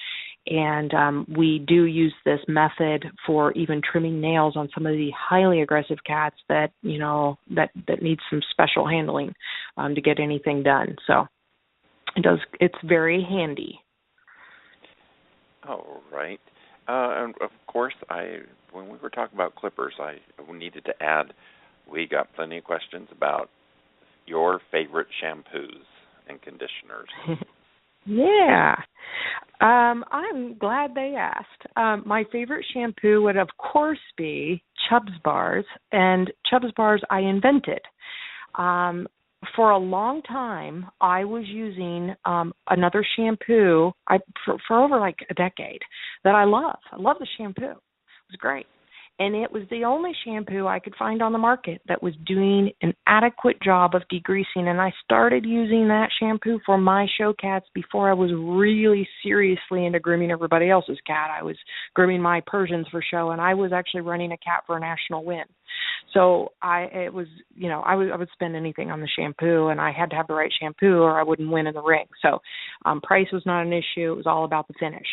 And we do use this method for even trimming nails on some of the highly aggressive cats that, that need some special handling to get anything done. So it's very handy. All right. And of course, when we were talking about clippers, I needed to add, we got plenty of questions about your favorite shampoos and conditioners. Yeah. I'm glad they asked. My favorite shampoo would, of course, be Chubb's Bars, and Chubb's Bars I invented. For a long time, I was using another shampoo for over like a decade that I love. I love the shampoo. It was great. And it was the only shampoo I could find on the market that was doing an adequate job of degreasing. And I started using that shampoo for my show cats before I was really seriously into grooming everybody else's cat. I was grooming my Persians for show, and I was actually running a cat for a national win. So I would spend anything on the shampoo, and I had to have the right shampoo or I wouldn't win in the ring. So price was not an issue. It was all about the finish.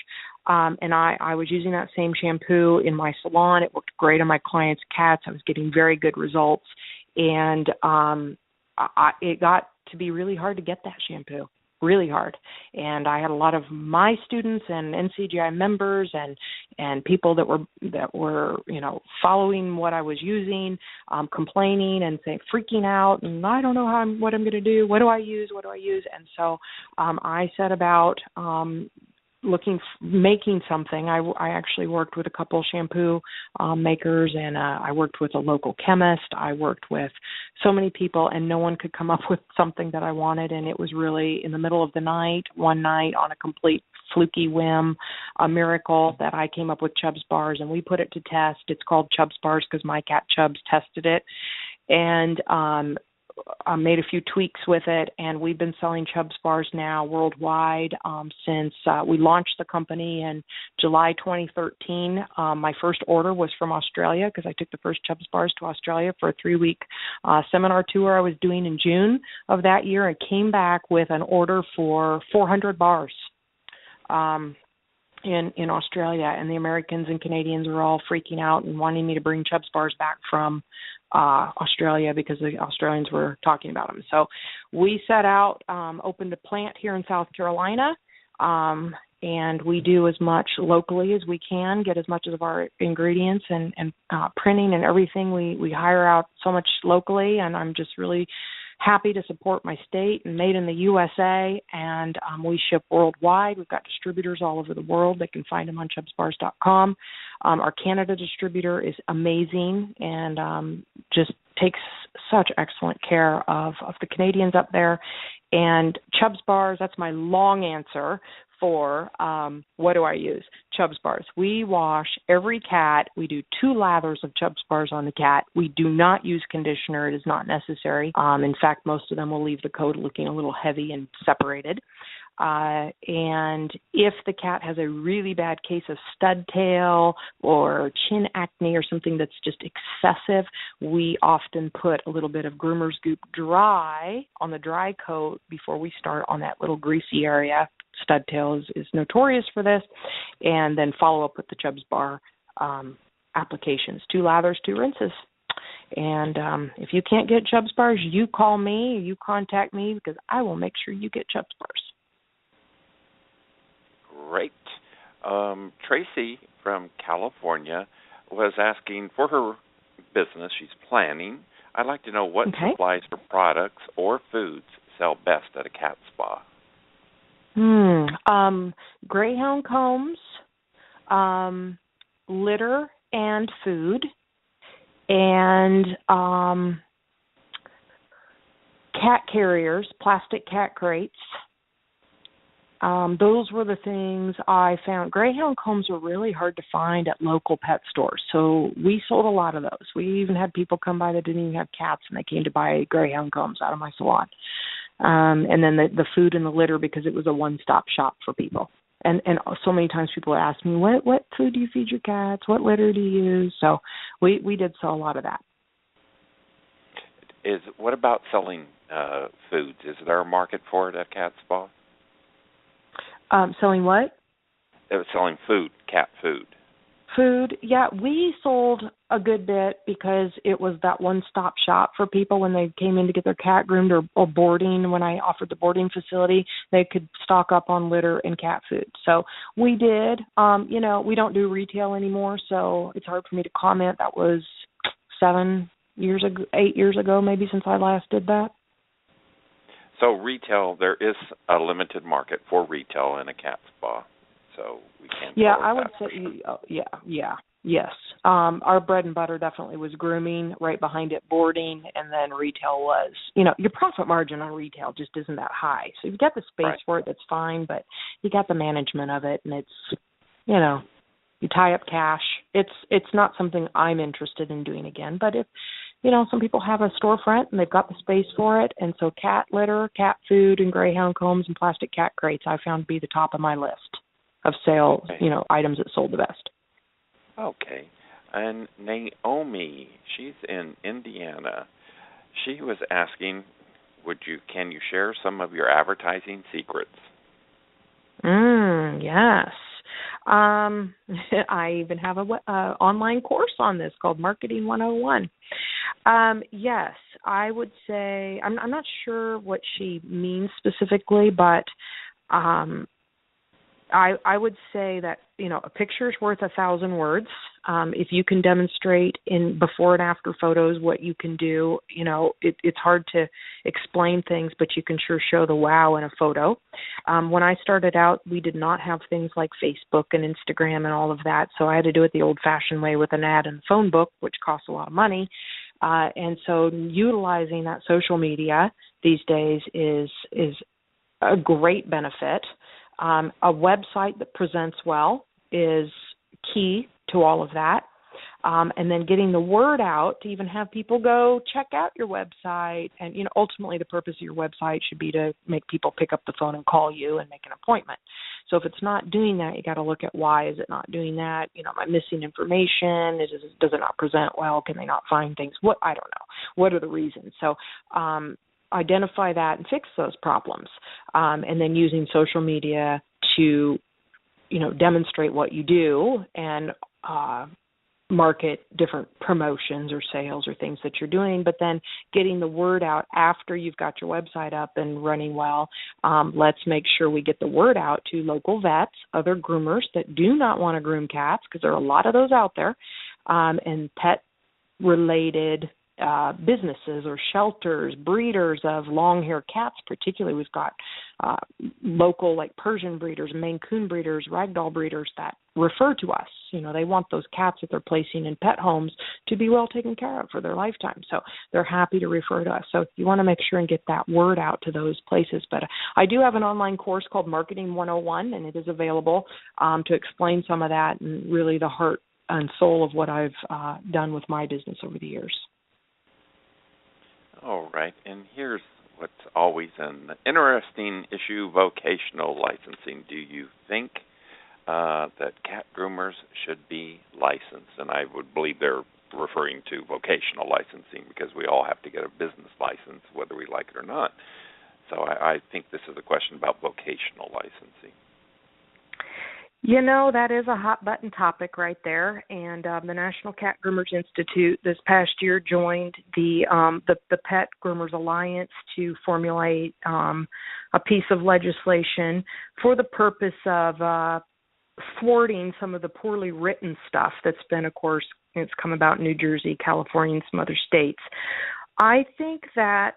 And I was using that same shampoo in my salon. It worked great on my clients' cats. I was getting very good results. And it got to be really hard to get that shampoo, really hard. And I had a lot of my students and NCGI members and people that were following what I was using, complaining and freaking out, and I don't know what I'm going to do. What do I use? And so I set about making something. I actually worked with a couple shampoo makers, and I worked with a local chemist. I worked with so many people, and no one could come up with something that I wanted. And it was really in the middle of the night, one night, on a complete fluky whim, a miracle, that I came up with Chubb's Bars, and we put it to test. It's called Chubb's Bars because my cat Chubbs tested it, and I made a few tweaks with it, and we've been selling Chubb's Bars now worldwide since we launched the company in July 2013. My first order was from Australia because I took the first Chubb's Bars to Australia for a 3-week seminar tour I was doing in June of that year, and came back with an order for 400 bars in Australia, and the Americans and Canadians were all freaking out and wanting me to bring Chubb's Bars back from Australia because the Australians were talking about them. So we set out, opened a plant here in South Carolina, and we do as much locally as we can, get as much of our ingredients and printing and everything. We hire out so much locally, and I'm just really happy to support my state, and made in the USA, and we ship worldwide. We've got distributors all over the world. They can find them on ChubsBars.com. Our Canada distributor is amazing and just takes such excellent care of the Canadians up there. And Chubb's Bars, that's my long answer for what do I use? Chubb's Bars. We wash every cat. We do 2 lathers of Chubb's Bars on the cat. We do not use conditioner. It is not necessary. In fact, most of them will leave the coat looking a little heavy and separated. And if the cat has a really bad case of stud tail or chin acne or something that's just excessive, we often put a little bit of Groomer's Goop Dry on the dry coat before we start on that little greasy area. Stud tail is notorious for this. And then follow up with the Chubb's Bar applications. 2 lathers, 2 rinses. And if you can't get Chubb's Bars, you call me, you contact me, because I will make sure you get Chubb's Bars. Great. Tracy from California was asking for her business. She's planning. I'd like to know what supplies or products or foods sell best at a cat spa. Greyhound combs, litter and food, and cat carriers, plastic cat crates. Those were the things I found. Greyhound combs were really hard to find at local pet stores, so we sold a lot of those. We even had people come by that didn't even have cats, and they came to buy Greyhound combs out of my salon. And then the food and the litter, because it was a one-stop shop for people. And so many times people ask me, what food do you feed your cats? What litter do you use? So we did sell a lot of that. What about selling foods? Is there a market for it at cat spa? Selling what? It was selling food, cat food. Food, yeah, we sold a good bit because it was that one-stop shop for people when they came in to get their cat groomed or boarding. When I offered the boarding facility, they could stock up on litter and cat food. So we did. We don't do retail anymore, so it's hard for me to comment. That was 8 years ago, maybe, since I last did that. So retail, there is a limited market for retail in a cat spa. So we can't. Yeah, I would say, yes. Our bread and butter definitely was grooming, right behind it boarding, and then retail was, your profit margin on retail just isn't that high. So you've got the space for it, that's fine, but you got the management of it, and it's, you tie up cash. It's not something I'm interested in doing again, but if, some people have a storefront and they've got the space for it, and so cat litter, cat food, and greyhound combs and plastic cat crates I found to be the top of my list of sales, items that sold the best. Okay. And Naomi, she's in Indiana. She was asking, can you share some of your advertising secrets? Yes. I even have a online course on this called Marketing 101. Yes, I would say, I'm not sure what she means specifically, but I would say that, a picture's worth 1,000 words. If you can demonstrate in before and after photos what you can do, it's hard to explain things, but you can sure show the wow in a photo. When I started out, we did not have things like Facebook and Instagram and all of that, so I had to do it the old-fashioned way with an ad and phone book, which costs a lot of money. And so utilizing that social media these days is a great benefit. A website that presents well is key to all of that. And then getting the word out to even have people go check out your website. And, ultimately the purpose of your website should be to make people pick up the phone and call you and make an appointment. So if it's not doing that, you got to look at why is it not doing that? Am I missing information? Does it not present well? Can they not find things? I don't know. What are the reasons? So, identify that and fix those problems, and then using social media to, demonstrate what you do and market different promotions or sales or things that you're doing, but then getting the word out after you've got your website up and running well. Let's make sure we get the word out to local vets, other groomers that do not want to groom cats, because there are a lot of those out there, and pet-related businesses or shelters, breeders of long-haired cats particularly. We've got local like Persian breeders, Maine Coon breeders, Ragdoll breeders that refer to us. They want those cats that they're placing in pet homes to be well taken care of for their lifetime. So they're happy to refer to us. So you want to make sure and get that word out to those places. But I do have an online course called Marketing 101, and it is available to explain some of that and really the heart and soul of what I've done with my business over the years. All right, and here's what's always an interesting issue, vocational licensing. Do you think that cat groomers should be licensed? And I would believe they're referring to vocational licensing because we all have to get a business license whether we like it or not. So I think this is a question about vocational licensing. That is a hot-button topic right there, and the National Cat Groomers Institute this past year joined the Pet Groomers Alliance to formulate a piece of legislation for the purpose of thwarting some of the poorly written stuff that's been, of course, it's come about in New Jersey, California, and some other states. I think that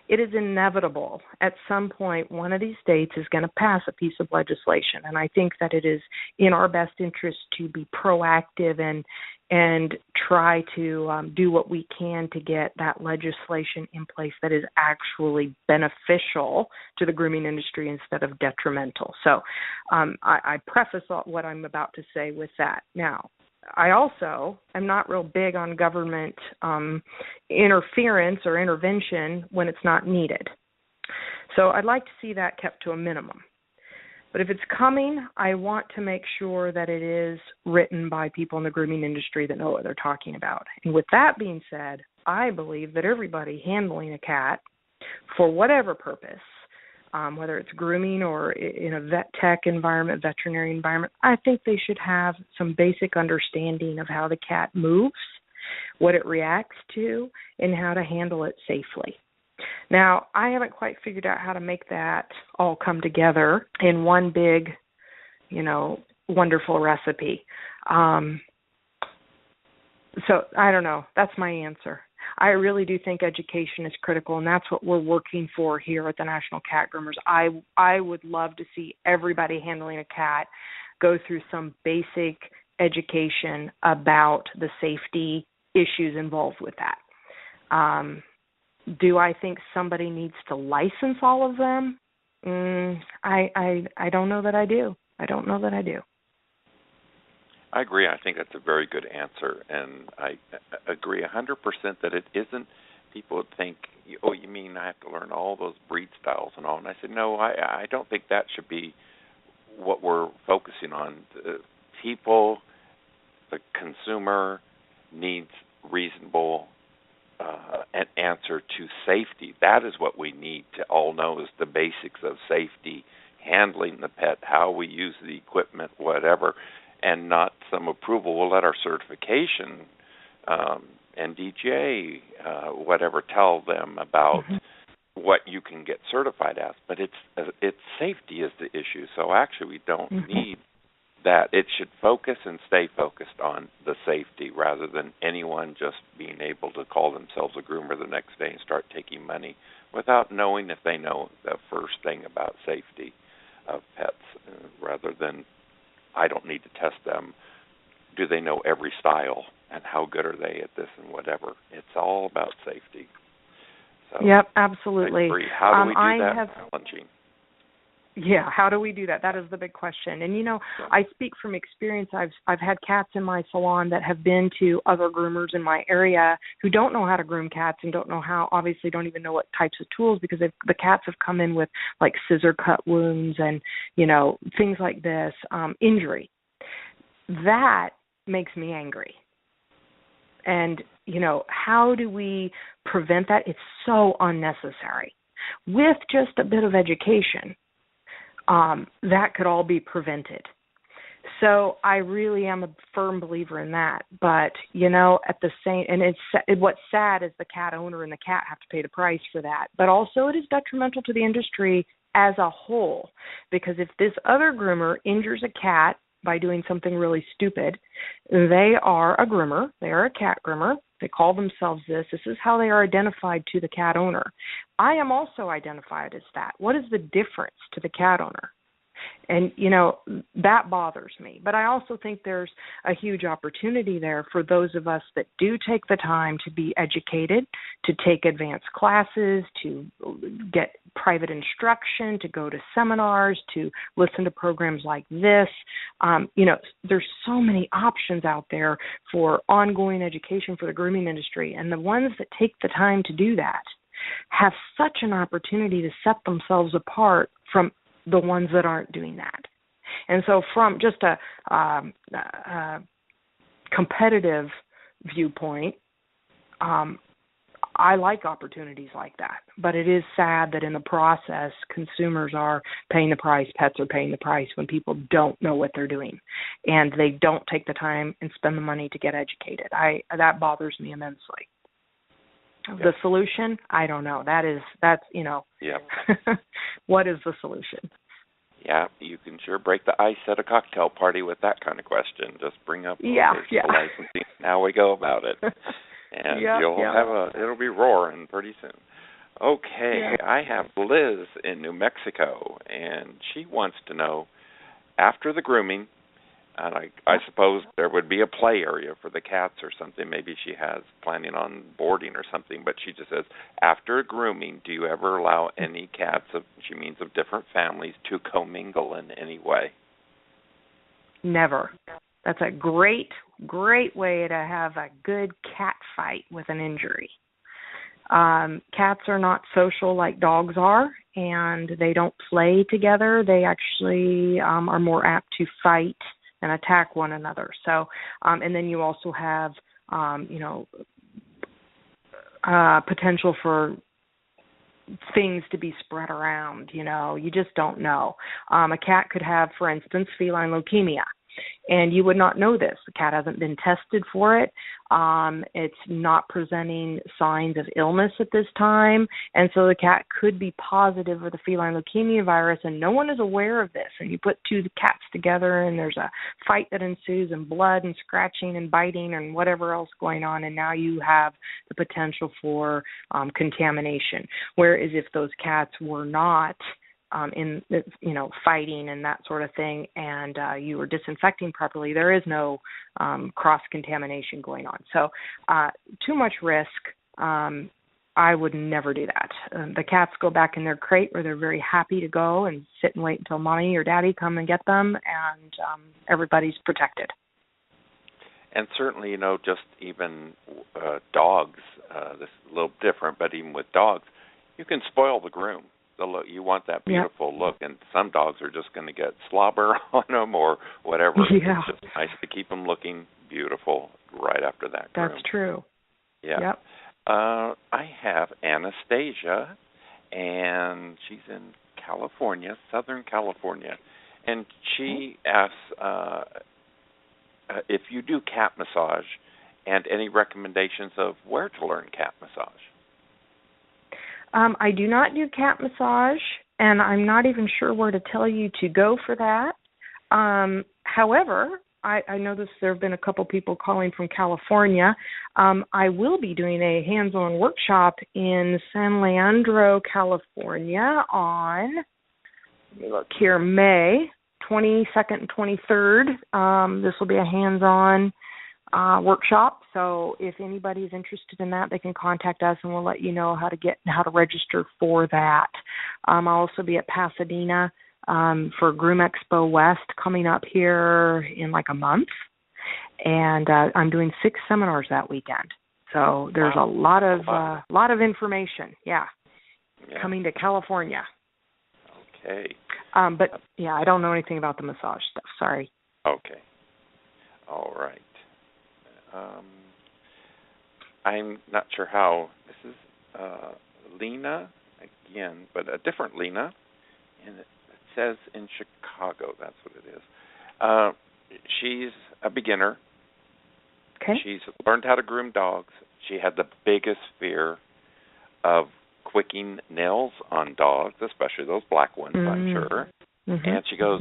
it is inevitable at some point one of these states is going to pass a piece of legislation, and I think that it is in our best interest to be proactive and try to do what we can to get that legislation in place that is actually beneficial to the grooming industry instead of detrimental. So I preface what I'm about to say with that. Now, I also am not real big on government interference or intervention when it's not needed. So I'd like to see that kept to a minimum. But if it's coming, I want to make sure that it is written by people in the grooming industry that know what they're talking about. And with that being said, I believe that everybody handling a cat for whatever purpose whether it's grooming or in a vet tech environment, veterinary environment, I think they should have some basic understanding of how the cat moves, what it reacts to, and how to handle it safely. Now, I haven't quite figured out how to make that all come together in one big, wonderful recipe. So I don't know. That's my answer. I really do think education is critical, and that's what we're working for here at the National Cat Groomers. I would love to see everybody handling a cat go through some basic education about the safety issues involved with that. Do I think somebody needs to license all of them? I don't know that I do. I agree. I think that's a very good answer, and I agree 100% that it isn't. People would think, oh, you mean I have to learn all those breed styles and all? And I said, no, I don't think that should be what we're focusing on. The people, the consumer needs reasonable an answer to safety. That is what we need to all know is the basics of safety, handling the pet, how we use the equipment, whatever, and not some approval. We'll let our certification and DJ, whatever, tell them about what you can get certified as. But it's safety is the issue. So actually we don't need that. It should focus and stay focused on the safety rather than anyone just being able to call themselves a groomer the next day and start taking money without knowing if they know the first thing about safety of pets, rather than I don't need to test them. Do they know every style and how good are they at this and whatever? It's all about safety. So, yep, absolutely. How do we do that? Challenging. Yeah, how do we do that? That is the big question. And, I speak from experience. I've had cats in my salon that have been to other groomers in my area who don't know how to groom cats and obviously don't even know what types of tools, because the cats have come in with, like, scissor cut wounds and, things like this, injury. That makes me angry. And, how do we prevent that? It's so unnecessary. With just a bit of education, that could all be prevented. So I really am a firm believer in that. But, at the same, and what's sad is the cat owner and the cat have to pay the price for that. But also it is detrimental to the industry as a whole, because if this other groomer injures a cat by doing something really stupid, they are a groomer. They are a cat groomer. They call themselves this. This is how they are identified to the cat owner. I am also identified as that. What is the difference to the cat owner? And, that bothers me. But I also think there's a huge opportunity there for those of us that do take the time to be educated, to take advanced classes, to get private instruction, to go to seminars, to listen to programs like this. There's so many options out there for ongoing education for the grooming industry. And the ones that take the time to do that have such an opportunity to set themselves apart from the ones that aren't doing that. And so from just a competitive viewpoint, I like opportunities like that. But it is sad that in the process, consumers are paying the price, pets are paying the price when people don't know what they're doing. And they don't take the time and spend the money to get educated. That bothers me immensely. Yep. The solution, I don't know. That's Yep. What is the solution? Yeah, you can sure break the ice at a cocktail party with that kind of question. Just bring up vocational licensing. How we go about it, and it'll be roaring pretty soon. Okay, I have Liz in New Mexico, and she wants to know, after the grooming, and I suppose there would be a play area for the cats or something. Maybe she has planning on boarding or something, but she just says, after grooming, do you ever allow any cats of different families to commingle in any way? Never. That's a great, great way to have a good cat fight with an injury. Cats are not social like dogs are, and they don't play together. They actually are more apt to fight and attack one another. So, and then you also have, potential for things to be spread around. You just don't know. A cat could have, for instance, feline leukemia, and you would not know this. The cat hasn't been tested for it. It's not presenting signs of illness at this time, and so the cat could be positive for the feline leukemia virus, and no one is aware of this. And you put two cats together, and there's a fight that ensues, and blood and scratching and biting and whatever else going on, and now you have the potential for contamination. Whereas if those cats were not fighting and that sort of thing, and you were disinfecting properly, there is no cross-contamination going on. So too much risk. I would never do that. The cats go back in their crate where they're very happy to go and sit and wait until mommy or daddy come and get them, and everybody's protected. And certainly, just even dogs, this is a little different, but even with dogs, you can spoil the groom. You want that beautiful look, and some dogs are just going to get slobber on them or whatever. Yeah. It's just nice to keep them looking beautiful right after that groom. That's true. Yeah. Yep. I have Anastasia, and she's in California, Southern California, and she asks if you do cat massage and any recommendations of where to learn cat massage. I do not do cat massage, and I'm not even sure where to tell you to go for that. However, I know there have been a couple people calling from California. I will be doing a hands-on workshop in San Leandro, California on, let me look here, May 22nd and 23rd. This will be a hands-on workshop. So if anybody's interested in that, they can contact us, and we'll let you know how to register for that. I'll also be at Pasadena for Groom Expo West coming up here in like a month, and I'm doing 6 seminars that weekend. So there's a lot of information. Yeah, coming to California. Okay. But yeah, I don't know anything about the massage stuff. Sorry. Okay. All right. I'm not sure how. This is Lena again, but a different Lena, and it says in Chicago. That's what it is. She's a beginner. Okay. She's learned how to groom dogs. She had the biggest fear of quicking nails on dogs, especially those black ones, I'm sure. Mm-hmm. And she goes,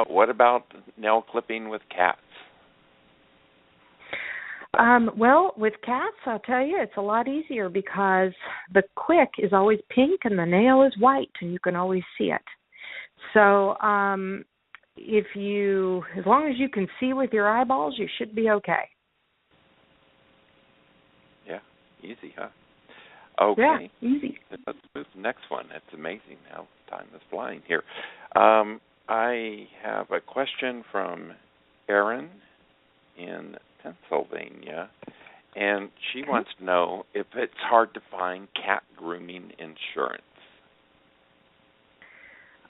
what about nail clipping with cats? Well, with cats, I'll tell you, it's a lot easier because the quick is always pink and the nail is white, and you can always see it. So as long as you can see with your eyeballs, you should be okay. Yeah, easy, huh? Okay. Yeah, easy. Let's move to the next one. That's amazing how time is flying here. I have a question from Erin in Pennsylvania, and she wants to know if it's hard to find cat grooming insurance.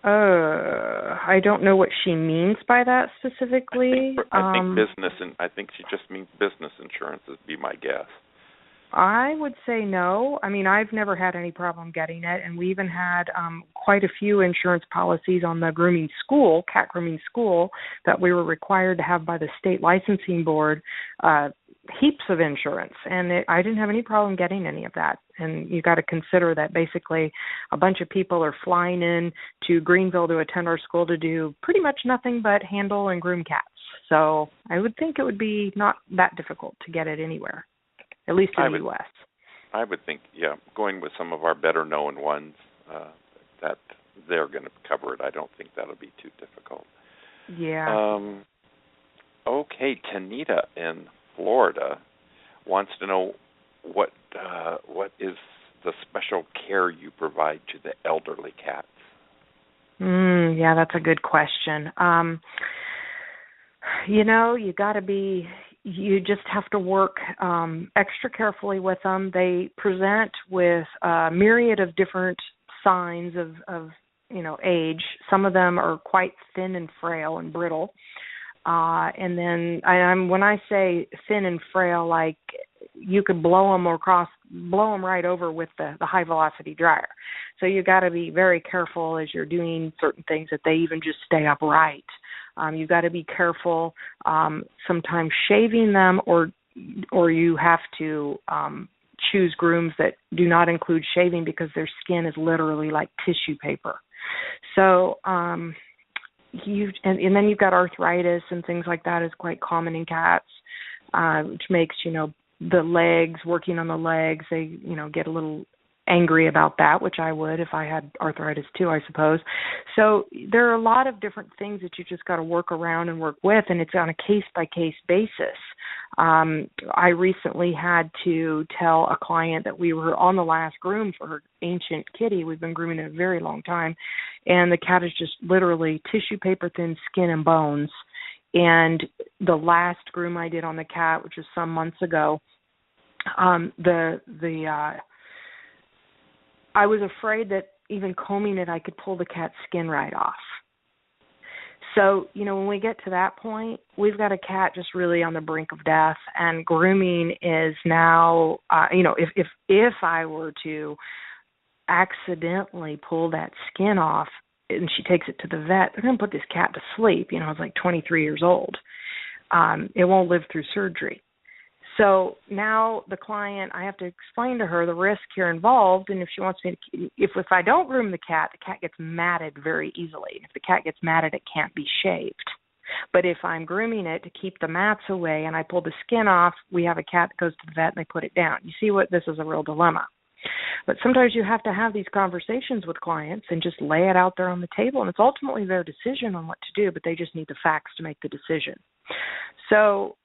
I don't know what she means by that specifically. I think business, and I think she just means business insurance would be my guess. I would say no. I mean, I've never had any problem getting it, and we even had quite a few insurance policies on the grooming school, cat grooming school, that we were required to have by the state licensing board, heaps of insurance, and I didn't have any problem getting any of that. And you got to consider that basically a bunch of people are flying in to Greenville to attend our school to do pretty much nothing but handle and groom cats. So I would think it would be not that difficult to get it anywhere, at least in the U.S. I would think, going with some of our better-known ones, that they're going to cover it. I don't think that'll be too difficult. Yeah. Okay, Tanita in Florida wants to know what is the special care you provide to the elderly cats? Yeah, that's a good question. You just have to work extra carefully with them. They present with a myriad of different signs of age. Some of them are quite thin and frail and brittle. And then when I say thin and frail, like you could blow them across blow them right over with the high velocity dryer. So you got to be very careful as you're doing certain things that they even just stay upright. You got to be careful sometimes shaving them, or you have to choose grooms that do not include shaving because their skin is literally like tissue paper. So and then you've got arthritis and things like that is quite common in cats, which makes, the legs, working on the legs, they, get a little angry about that, which I would if I had arthritis too, I suppose. So there are a lot of different things that you just got to work around and work with, and it's on a case-by-case basis. I recently had to tell a client that we were on the last groom for her ancient kitty. We've been grooming it a very long time, and the cat is just literally tissue paper thin skin and bones. And the last groom I did on the cat, which was some months ago, I was afraid that even combing it, I could pull the cat's skin right off. So, when we get to that point, we've got a cat just really on the brink of death, and grooming is now, if I were to accidentally pull that skin off and she takes it to the vet, they're going to put this cat to sleep. It's like 23 years old. It won't live through surgery. So now the client, I have to explain to her the risk here involved, and if she wants me to, if I don't groom the cat gets matted very easily. If the cat gets matted, it can't be shaved. But if I'm grooming it to keep the mats away and I pull the skin off, we have a cat that goes to the vet and they put it down. You see this is a real dilemma. But sometimes you have to have these conversations with clients and just lay it out there on the table, and it's ultimately their decision on what to do, but they just need the facts to make the decision. So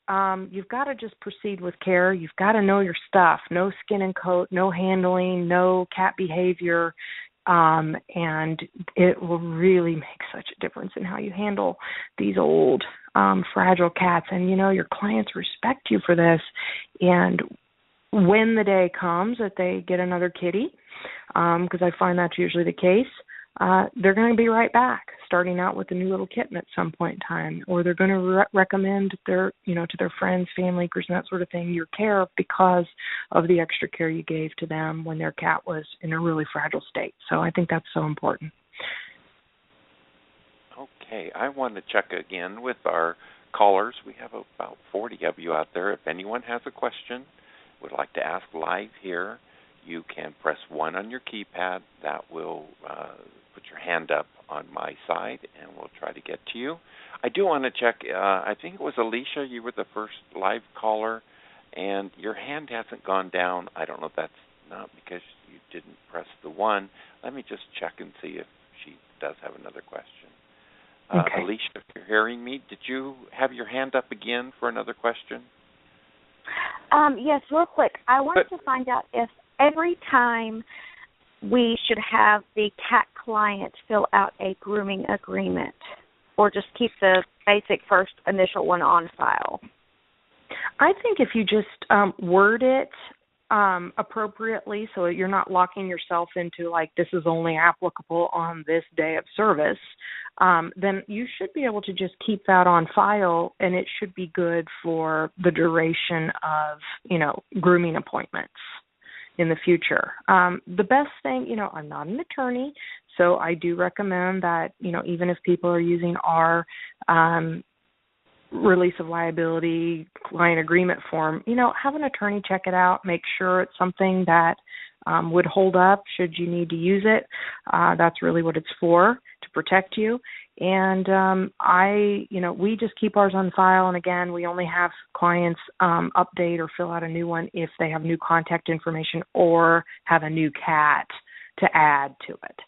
you've got to just proceed with care. You've got to know your stuff. No skin and coat, no handling, no cat behavior, and it will really make such a difference in how you handle these old, fragile cats. And, your clients respect you for this. And when the day comes that they get another kitty, because I find that's usually the case, they're going to be right back, starting out with a new little kitten at some point in time, or they're going to recommend to their friends, family, and that sort of thing, your care because of the extra care you gave to them when their cat was in a really fragile state. So I think that's so important. Okay, I want to check again with our callers. We have about 40 of you out there. If anyone has a question, would like to ask live here, you can press 1 on your keypad. That will put your hand up on my side, and we'll try to get to you. I do want to check. I think it was Alicia. You were the first live caller, and your hand hasn't gone down. I don't know if that's not because you didn't press the 1. Let me just check and see if she does have another question. Okay. Alicia, if you're hearing me, did you have your hand up again for another question? Yes, real quick. I wanted to find out if every time we should have the cat client fill out a grooming agreement, or just keep the basic first initial one on file. I think if you just word it appropriately, so you're not locking yourself into like this is only applicable on this day of service, then you should be able to just keep that on file, and it should be good for the duration of, grooming appointments in the future. The best thing, I'm not an attorney, so I do recommend that, even if people are using our release of liability client agreement form, have an attorney check it out, make sure it's something that would hold up should you need to use it. That's really what it's for, to protect you. And we just keep ours on file. And again, we only have clients update or fill out a new one if they have new contact information or have a new cat to add to it.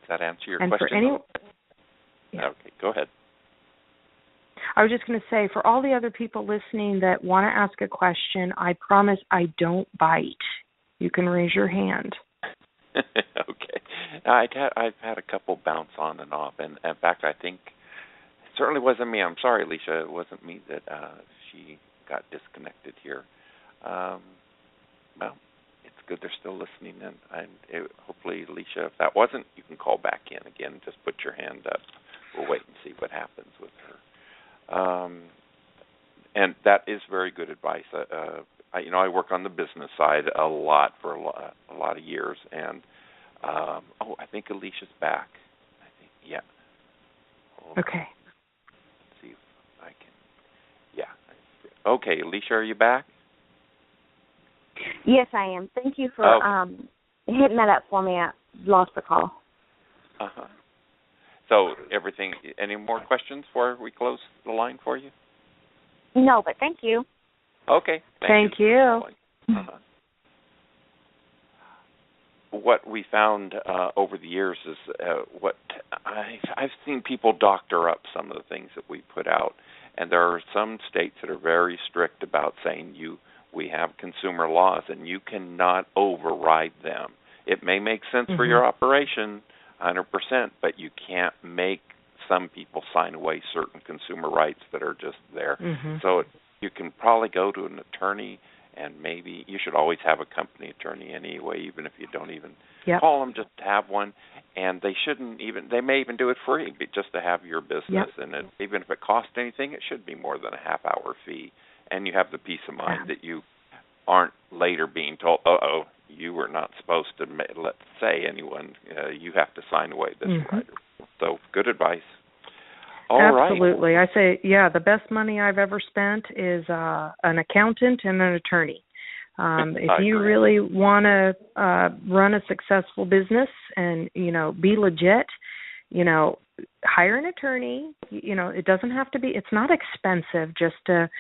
Does that answer your and question? Yeah. Okay, go ahead. I was just going to say, for all the other people listening that want to ask a question, I promise I don't bite. You can raise your hand. Okay. I've had a couple bounce on and off, and in fact, I think it certainly wasn't me. I'm sorry, Alicia. It wasn't me that she got disconnected here. Well, it's good they're still listening, and hopefully, Alicia, if that wasn't, you can call back in again. Just put your hand up. We'll wait and see what happens with her. And that is very good advice. I work on the business side a lot for a lot of years, and I think Alicia's back. Yeah. Okay. Let's see if I can. Yeah. Okay, Alicia, are you back? Yes, I am. Thank you for hitting that up for me. I lost the call. Uh-huh. So everything, any more questions before we close the line for you? No, but thank you. Okay. Thank you. Uh-huh. What we found over the years is what I've seen people doctor up some of the things that we put out, and there are some states that are very strict about saying we have consumer laws and you cannot override them. It may make sense for your operation 100%, but you can't make some people sign away certain consumer rights that are just there. So you can probably go to an attorney, and maybe you should always have a company attorney anyway, even if you don't even call them, just have one. And they may even do it free, just to have your business. And even if it costs anything, it should be more than a half-hour fee. And you have the peace of mind that you aren't later being told, you were not supposed to anyone, you have to sign away this right. So good advice. Absolutely. Right. I say, the best money I've ever spent is an accountant and an attorney. If you really want to run a successful business and, be legit, hire an attorney. It doesn't have to be, it's not expensive just to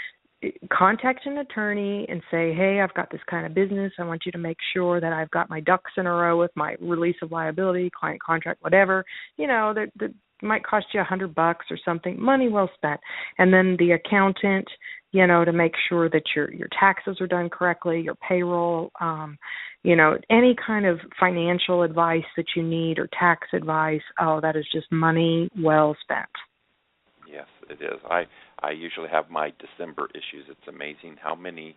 contact an attorney and say, hey, I've got this kind of business. I want you to make sure that I've got my ducks in a row with my release of liability, client contract, whatever. That might cost you $100 or something. Money well spent. And then the accountant, to make sure that your taxes are done correctly, your payroll, any kind of financial advice that you need or tax advice. That is just money well spent. Yes, it is. I usually have my December issues. It's amazing how many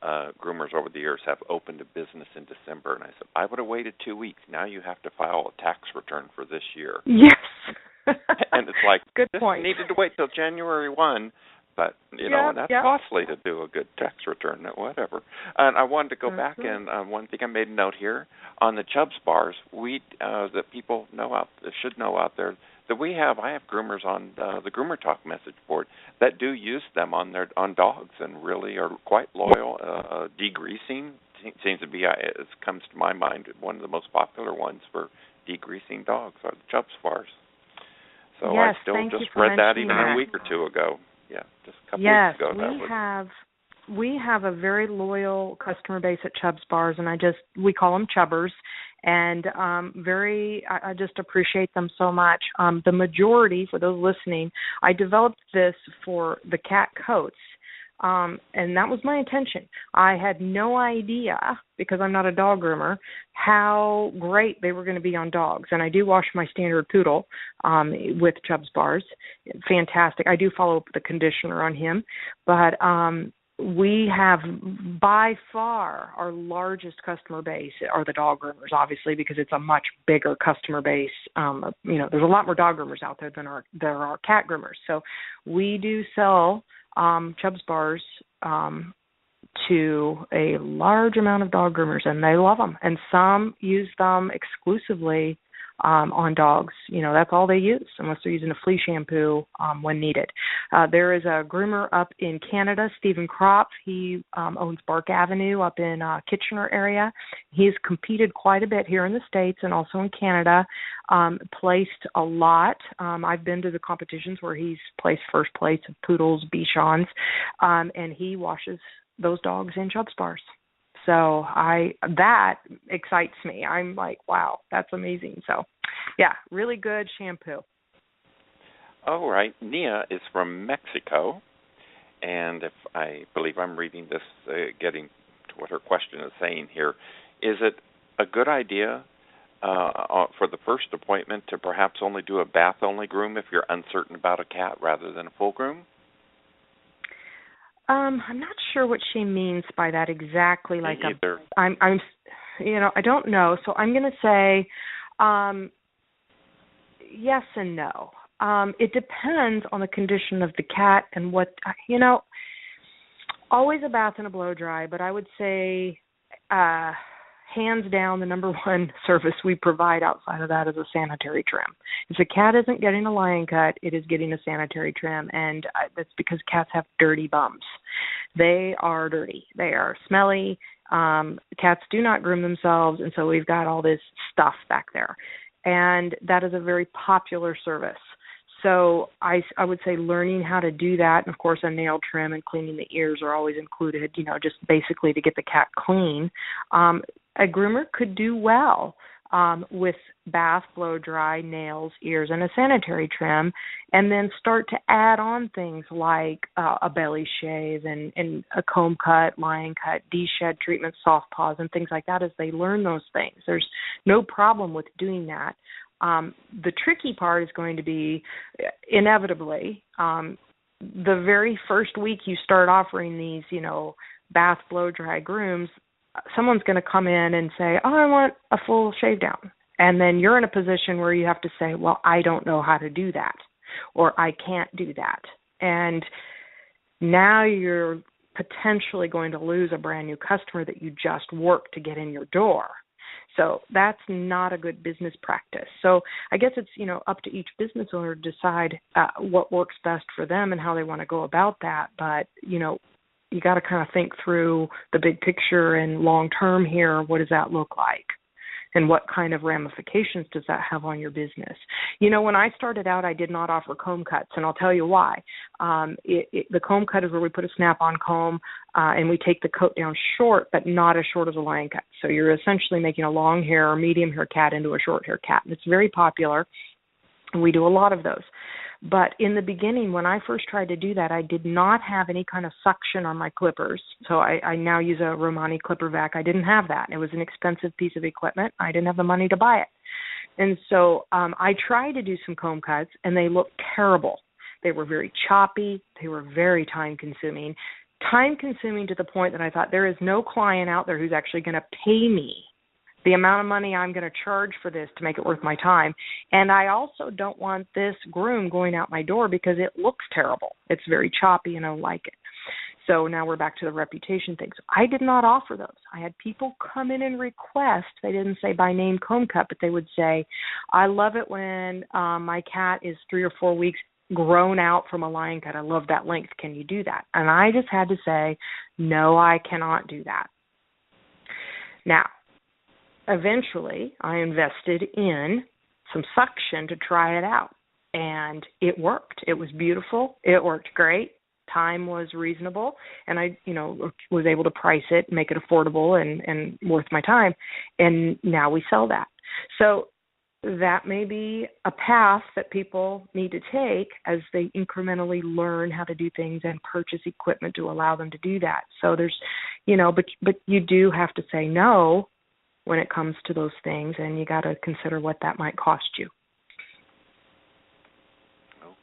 groomers over the years have opened a business in December. And I said, I would have waited 2 weeks. Now you have to file a tax return for this year. Yes. And it's like, good point. Needed to wait till January 1. But, and that's costly to do a good tax return or whatever. And I wanted to go back, and one thing I made a note here, on the Chubbs bars, that people should know out there, that I have groomers on the GroomerTALK message board that do use them on dogs and really are quite loyal. Degreasing seems to be, it comes to my mind, one of the most popular ones for degreasing dogs are the Chubbs bars. So I still just read that even a week or two ago. Yeah, just a couple weeks ago. We have a very loyal customer base at Chubbs Bars, and we call them Chubbers, and I just appreciate them so much. The majority, for those listening, I developed this for the cat coats, and that was my intention. I had no idea, because I'm not a dog groomer, how great they were going to be on dogs. And I do wash my standard poodle with Chubbs Bars. Fantastic. I do follow up with a conditioner on him. But we have, by far, our largest customer base are the dog groomers, obviously, because it's a much bigger customer base. There's a lot more dog groomers out there than there are cat groomers. So we do sell Chubbs Bars to a large amount of dog groomers, and they love them. And some use them exclusively on dogs. That's all they use, unless they're using a flea shampoo when needed. There is a groomer up in Canada, Stephen Kropp. He owns Bark Avenue up in Kitchener area. He's competed quite a bit here in the States and also in Canada, placed a lot. I've been to the competitions where he's placed first place of poodles, Bichons, and he washes those dogs in Chubbs Bars. So that excites me. I'm like, wow, that's amazing. So, really good shampoo. All right. Nia is from Mexico, and if I believe I'm reading this, getting to what her question is saying here, is it a good idea for the first appointment to perhaps only do a bath-only groom if you're uncertain about a cat rather than a full groom? I'm not sure what she means by that exactly. Me like either. I don't know. So I'm going to say yes and no. It depends on the condition of the cat and what, always a bath and a blow dry, but I would say hands down the number one service we provide outside of that is a sanitary trim. If the cat isn't getting a lion cut, it is getting a sanitary trim, and that's because cats have dirty bums. They are dirty. They are smelly. Cats do not groom themselves, and so we've got all this stuff back there. And that is a very popular service. So I would say learning how to do that, and of course a nail trim and cleaning the ears are always included, just basically to get the cat clean. A groomer could do well with bath, blow dry, nails, ears, and a sanitary trim, and then start to add on things like a belly shave and a comb cut, lion cut, de-shed treatment, soft paws, and things like that as they learn those things. There's no problem with doing that. The tricky part is going to be, inevitably, the very first week you start offering these, bath, blow dry grooms, someone's going to come in and say, oh, I want a full shave down. And then you're in a position where you have to say, well, I don't know how to do that, or I can't do that. And now you're potentially going to lose a brand new customer that you just worked to get in your door. So that's not a good business practice. So I guess it's, up to each business owner to decide what works best for them and how they want to go about that. But, you got to kind of think through the big picture and long term here. What does that look like? And what kind of ramifications does that have on your business? When I started out, I did not offer comb cuts, and I'll tell you why. The comb cut is where we put a snap-on comb, and we take the coat down short, but not as short as a lion cut. So you're essentially making a long hair or medium hair cat into a short hair cat, and it's very popular. We do a lot of those. But in the beginning, when I first tried to do that, I did not have any kind of suction on my clippers. So I now use a Romani clipper vac. I didn't have that. It was an expensive piece of equipment. I didn't have the money to buy it. And so I tried to do some comb cuts, and they looked terrible. They were very choppy. They were very time-consuming. Time-consuming to the point that I thought there is no client out there who's actually going to pay me the amount of money I'm going to charge for this to make it worth my time. And I also don't want this groom going out my door because it looks terrible. It's very choppy and I don't like it. So now we're back to the reputation thing. So I did not offer those. I had people come in and request. They didn't say by name comb cut, but they would say, I love it when my cat is 3 or 4 weeks grown out from a lion cut. I love that length. Can you do that? And I just had to say, no, I cannot do that. Now, eventually, I invested in some suction to try it out, and it worked. It was beautiful. It worked great. Time was reasonable, and I, was able to price it, make it affordable and worth my time, and now we sell that. So that may be a path that people need to take as they incrementally learn how to do things and purchase equipment to allow them to do that. So there's, but you do have to say no when it comes to those things, and you got to consider what that might cost you.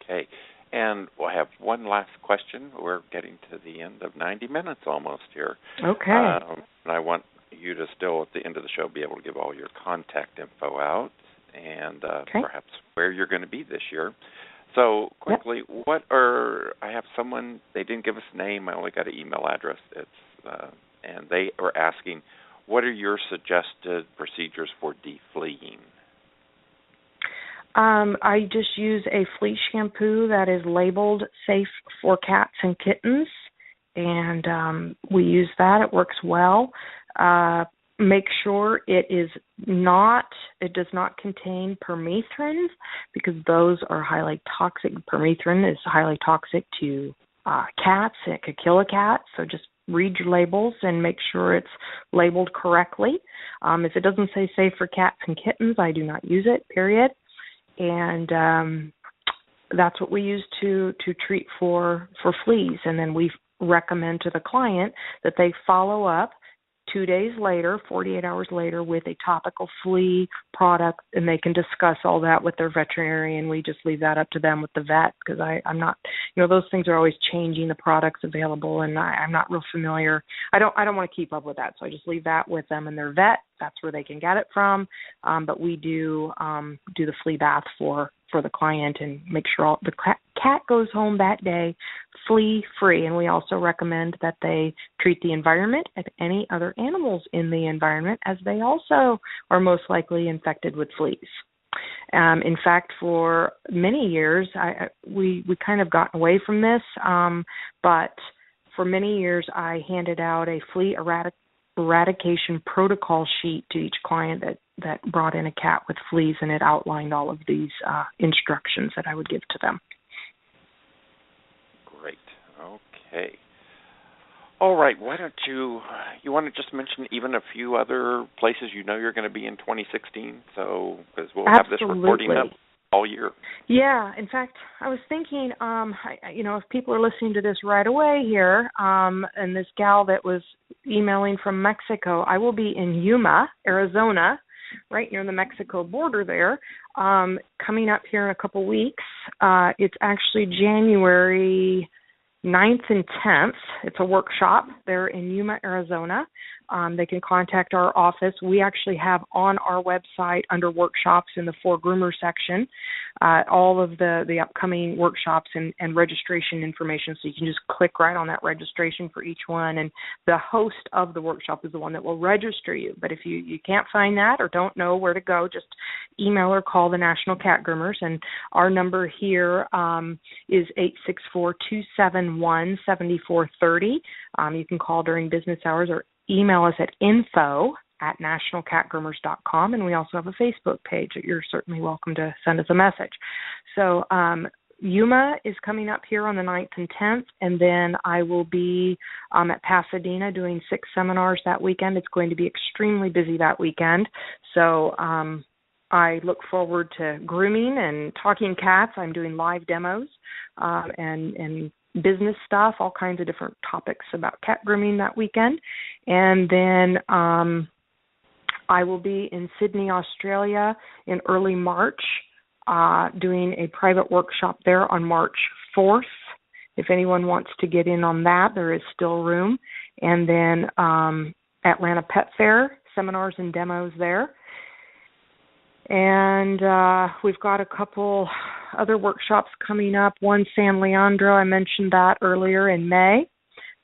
Okay. And we'll have one last question. We're getting to the end of 90 minutes almost here. Okay. And I want you to still, at the end of the show, be able to give all your contact info out and perhaps where you're going to be this year. So quickly, I have someone, they didn't give us a name. I only got an email address. And they are asking, what are your suggested procedures for defleeing? I just use a flea shampoo that is labeled safe for cats and kittens, and we use that. It works well. Make sure it does not contain permethrin, because those are highly toxic. Permethrin is highly toxic to cats. It could kill a cat, so just read your labels and make sure it's labeled correctly. If it doesn't say safe for cats and kittens, I do not use it, period. And that's what we use to treat for fleas. And then we recommend to the client that they follow up 2 days later, 48 hours later, with a topical flea product, and they can discuss all that with their veterinarian. We just leave that up to them with the vet, because I'm not, those things are always changing, the products available, and I'm not real familiar. I don't want to keep up with that, so I just leave that with them and their vet. That's where they can get it from. But we do the flea bath for for the client and make sure the cat goes home that day flea-free. And we also recommend that they treat the environment and any other animals in the environment, as they also are most likely infected with fleas. In fact, for many years, we kind of gotten away from this, but for many years I handed out a flea eradication protocol sheet to each client that brought in a cat with fleas, and it outlined all of these instructions that I would give to them. Great. Okay. All right. Why don't you want to just mention even a few other places you know you're going to be in 2016? So, because we'll have this recording up all year. Yeah. In fact, I was thinking, if people are listening to this right away here, and this gal that was emailing from Mexico, I will be in Yuma, Arizona, right near the Mexico border there, coming up here in a couple weeks. It's actually January 9th and 10th. It's a workshop there in Yuma, Arizona. They can contact our office. We actually have on our website under workshops in the For Groomer section all of the upcoming workshops and registration information. So you can just click right on that registration for each one. And the host of the workshop is the one that will register you. But if you can't find that or don't know where to go, just email or call the National Cat Groomers. And our number here is 864-271-7430. You can call during business hours or email us at info@nationalcatgroomers.com, and we also have a Facebook page that you're certainly welcome to send us a message. So Yuma is coming up here on the 9th and 10th, and then I will be at Pasadena doing 6 seminars that weekend. It's going to be extremely busy that weekend. So I look forward to grooming and talking cats. I'm doing live demos and business stuff, all kinds of different topics about cat grooming that weekend. And then I will be in Sydney, Australia in early March doing a private workshop there on March 4th. If anyone wants to get in on that, there is still room. And then Atlanta Pet Fair, seminars and demos there. And we've got a couple other workshops coming up. One, San Leandro, I mentioned that earlier in May.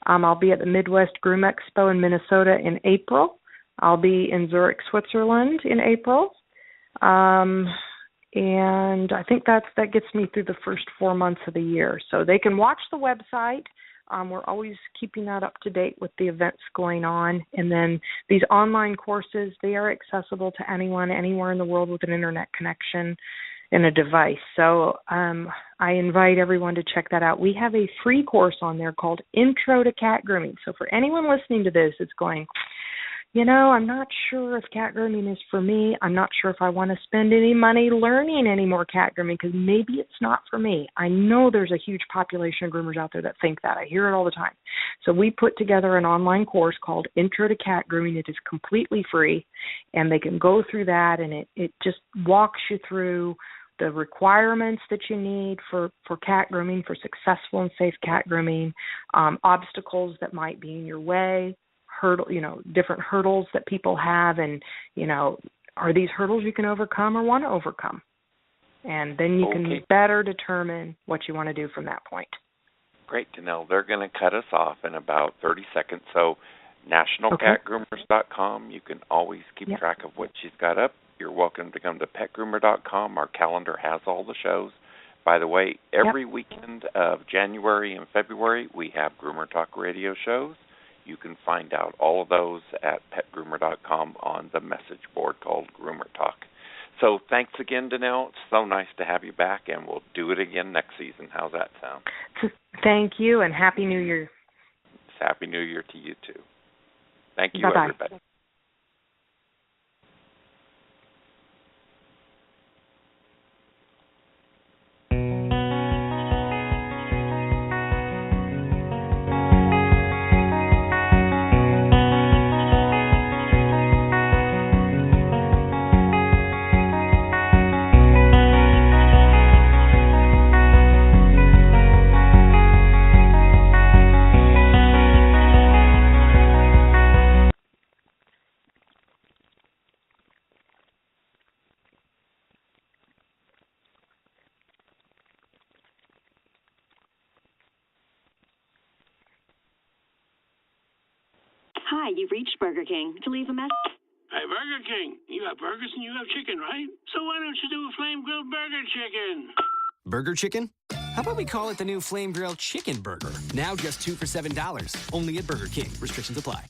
I'll be at the Midwest Groom Expo in Minnesota in April. I'll be in Zurich, Switzerland in April. And I think that gets me through the first 4 months of the year. So they can watch the website. We're always keeping that up to date with the events going on. And then these online courses, they are accessible to anyone, anywhere in the world with an internet connection and a device. So I invite everyone to check that out. We have a free course on there called Intro to Cat Grooming. So for anyone listening to this, it's going, I'm not sure if cat grooming is for me. I'm not sure if I want to spend any money learning any more cat grooming because maybe it's not for me. I know there's a huge population of groomers out there that think that. I hear it all the time. So we put together an online course called Intro to Cat Grooming. It is completely free, and they can go through that, and it just walks you through the requirements that you need for cat grooming, for successful and safe cat grooming, obstacles that might be in your way, different hurdles that people have, and, are these hurdles you can overcome or want to overcome? And then you can better determine what you want to do from that point. Great to know. They're going to cut us off in about 30 seconds. So nationalcatgroomers.com, you can always keep track of what she's got up. You're welcome to come to PetGroomer.com. Our calendar has all the shows. By the way, every weekend of January and February, we have GroomerTALK radio shows. You can find out all of those at PetGroomer.com on the message board called GroomerTALK. So thanks again, Danelle. It's so nice to have you back, and we'll do it again next season. How's that sound? Thank you, and Happy New Year. Happy New Year to you, too. Thank you, Bye-bye. everybody. Hi, you've reached Burger King. To leave a message. Hey, Burger King, you have burgers and you have chicken, right? So why don't you do a flame grilled burger chicken? Burger chicken? How about we call it the new Flame Grilled Chicken Burger? Now just 2 for $7. Only at Burger King. Restrictions apply.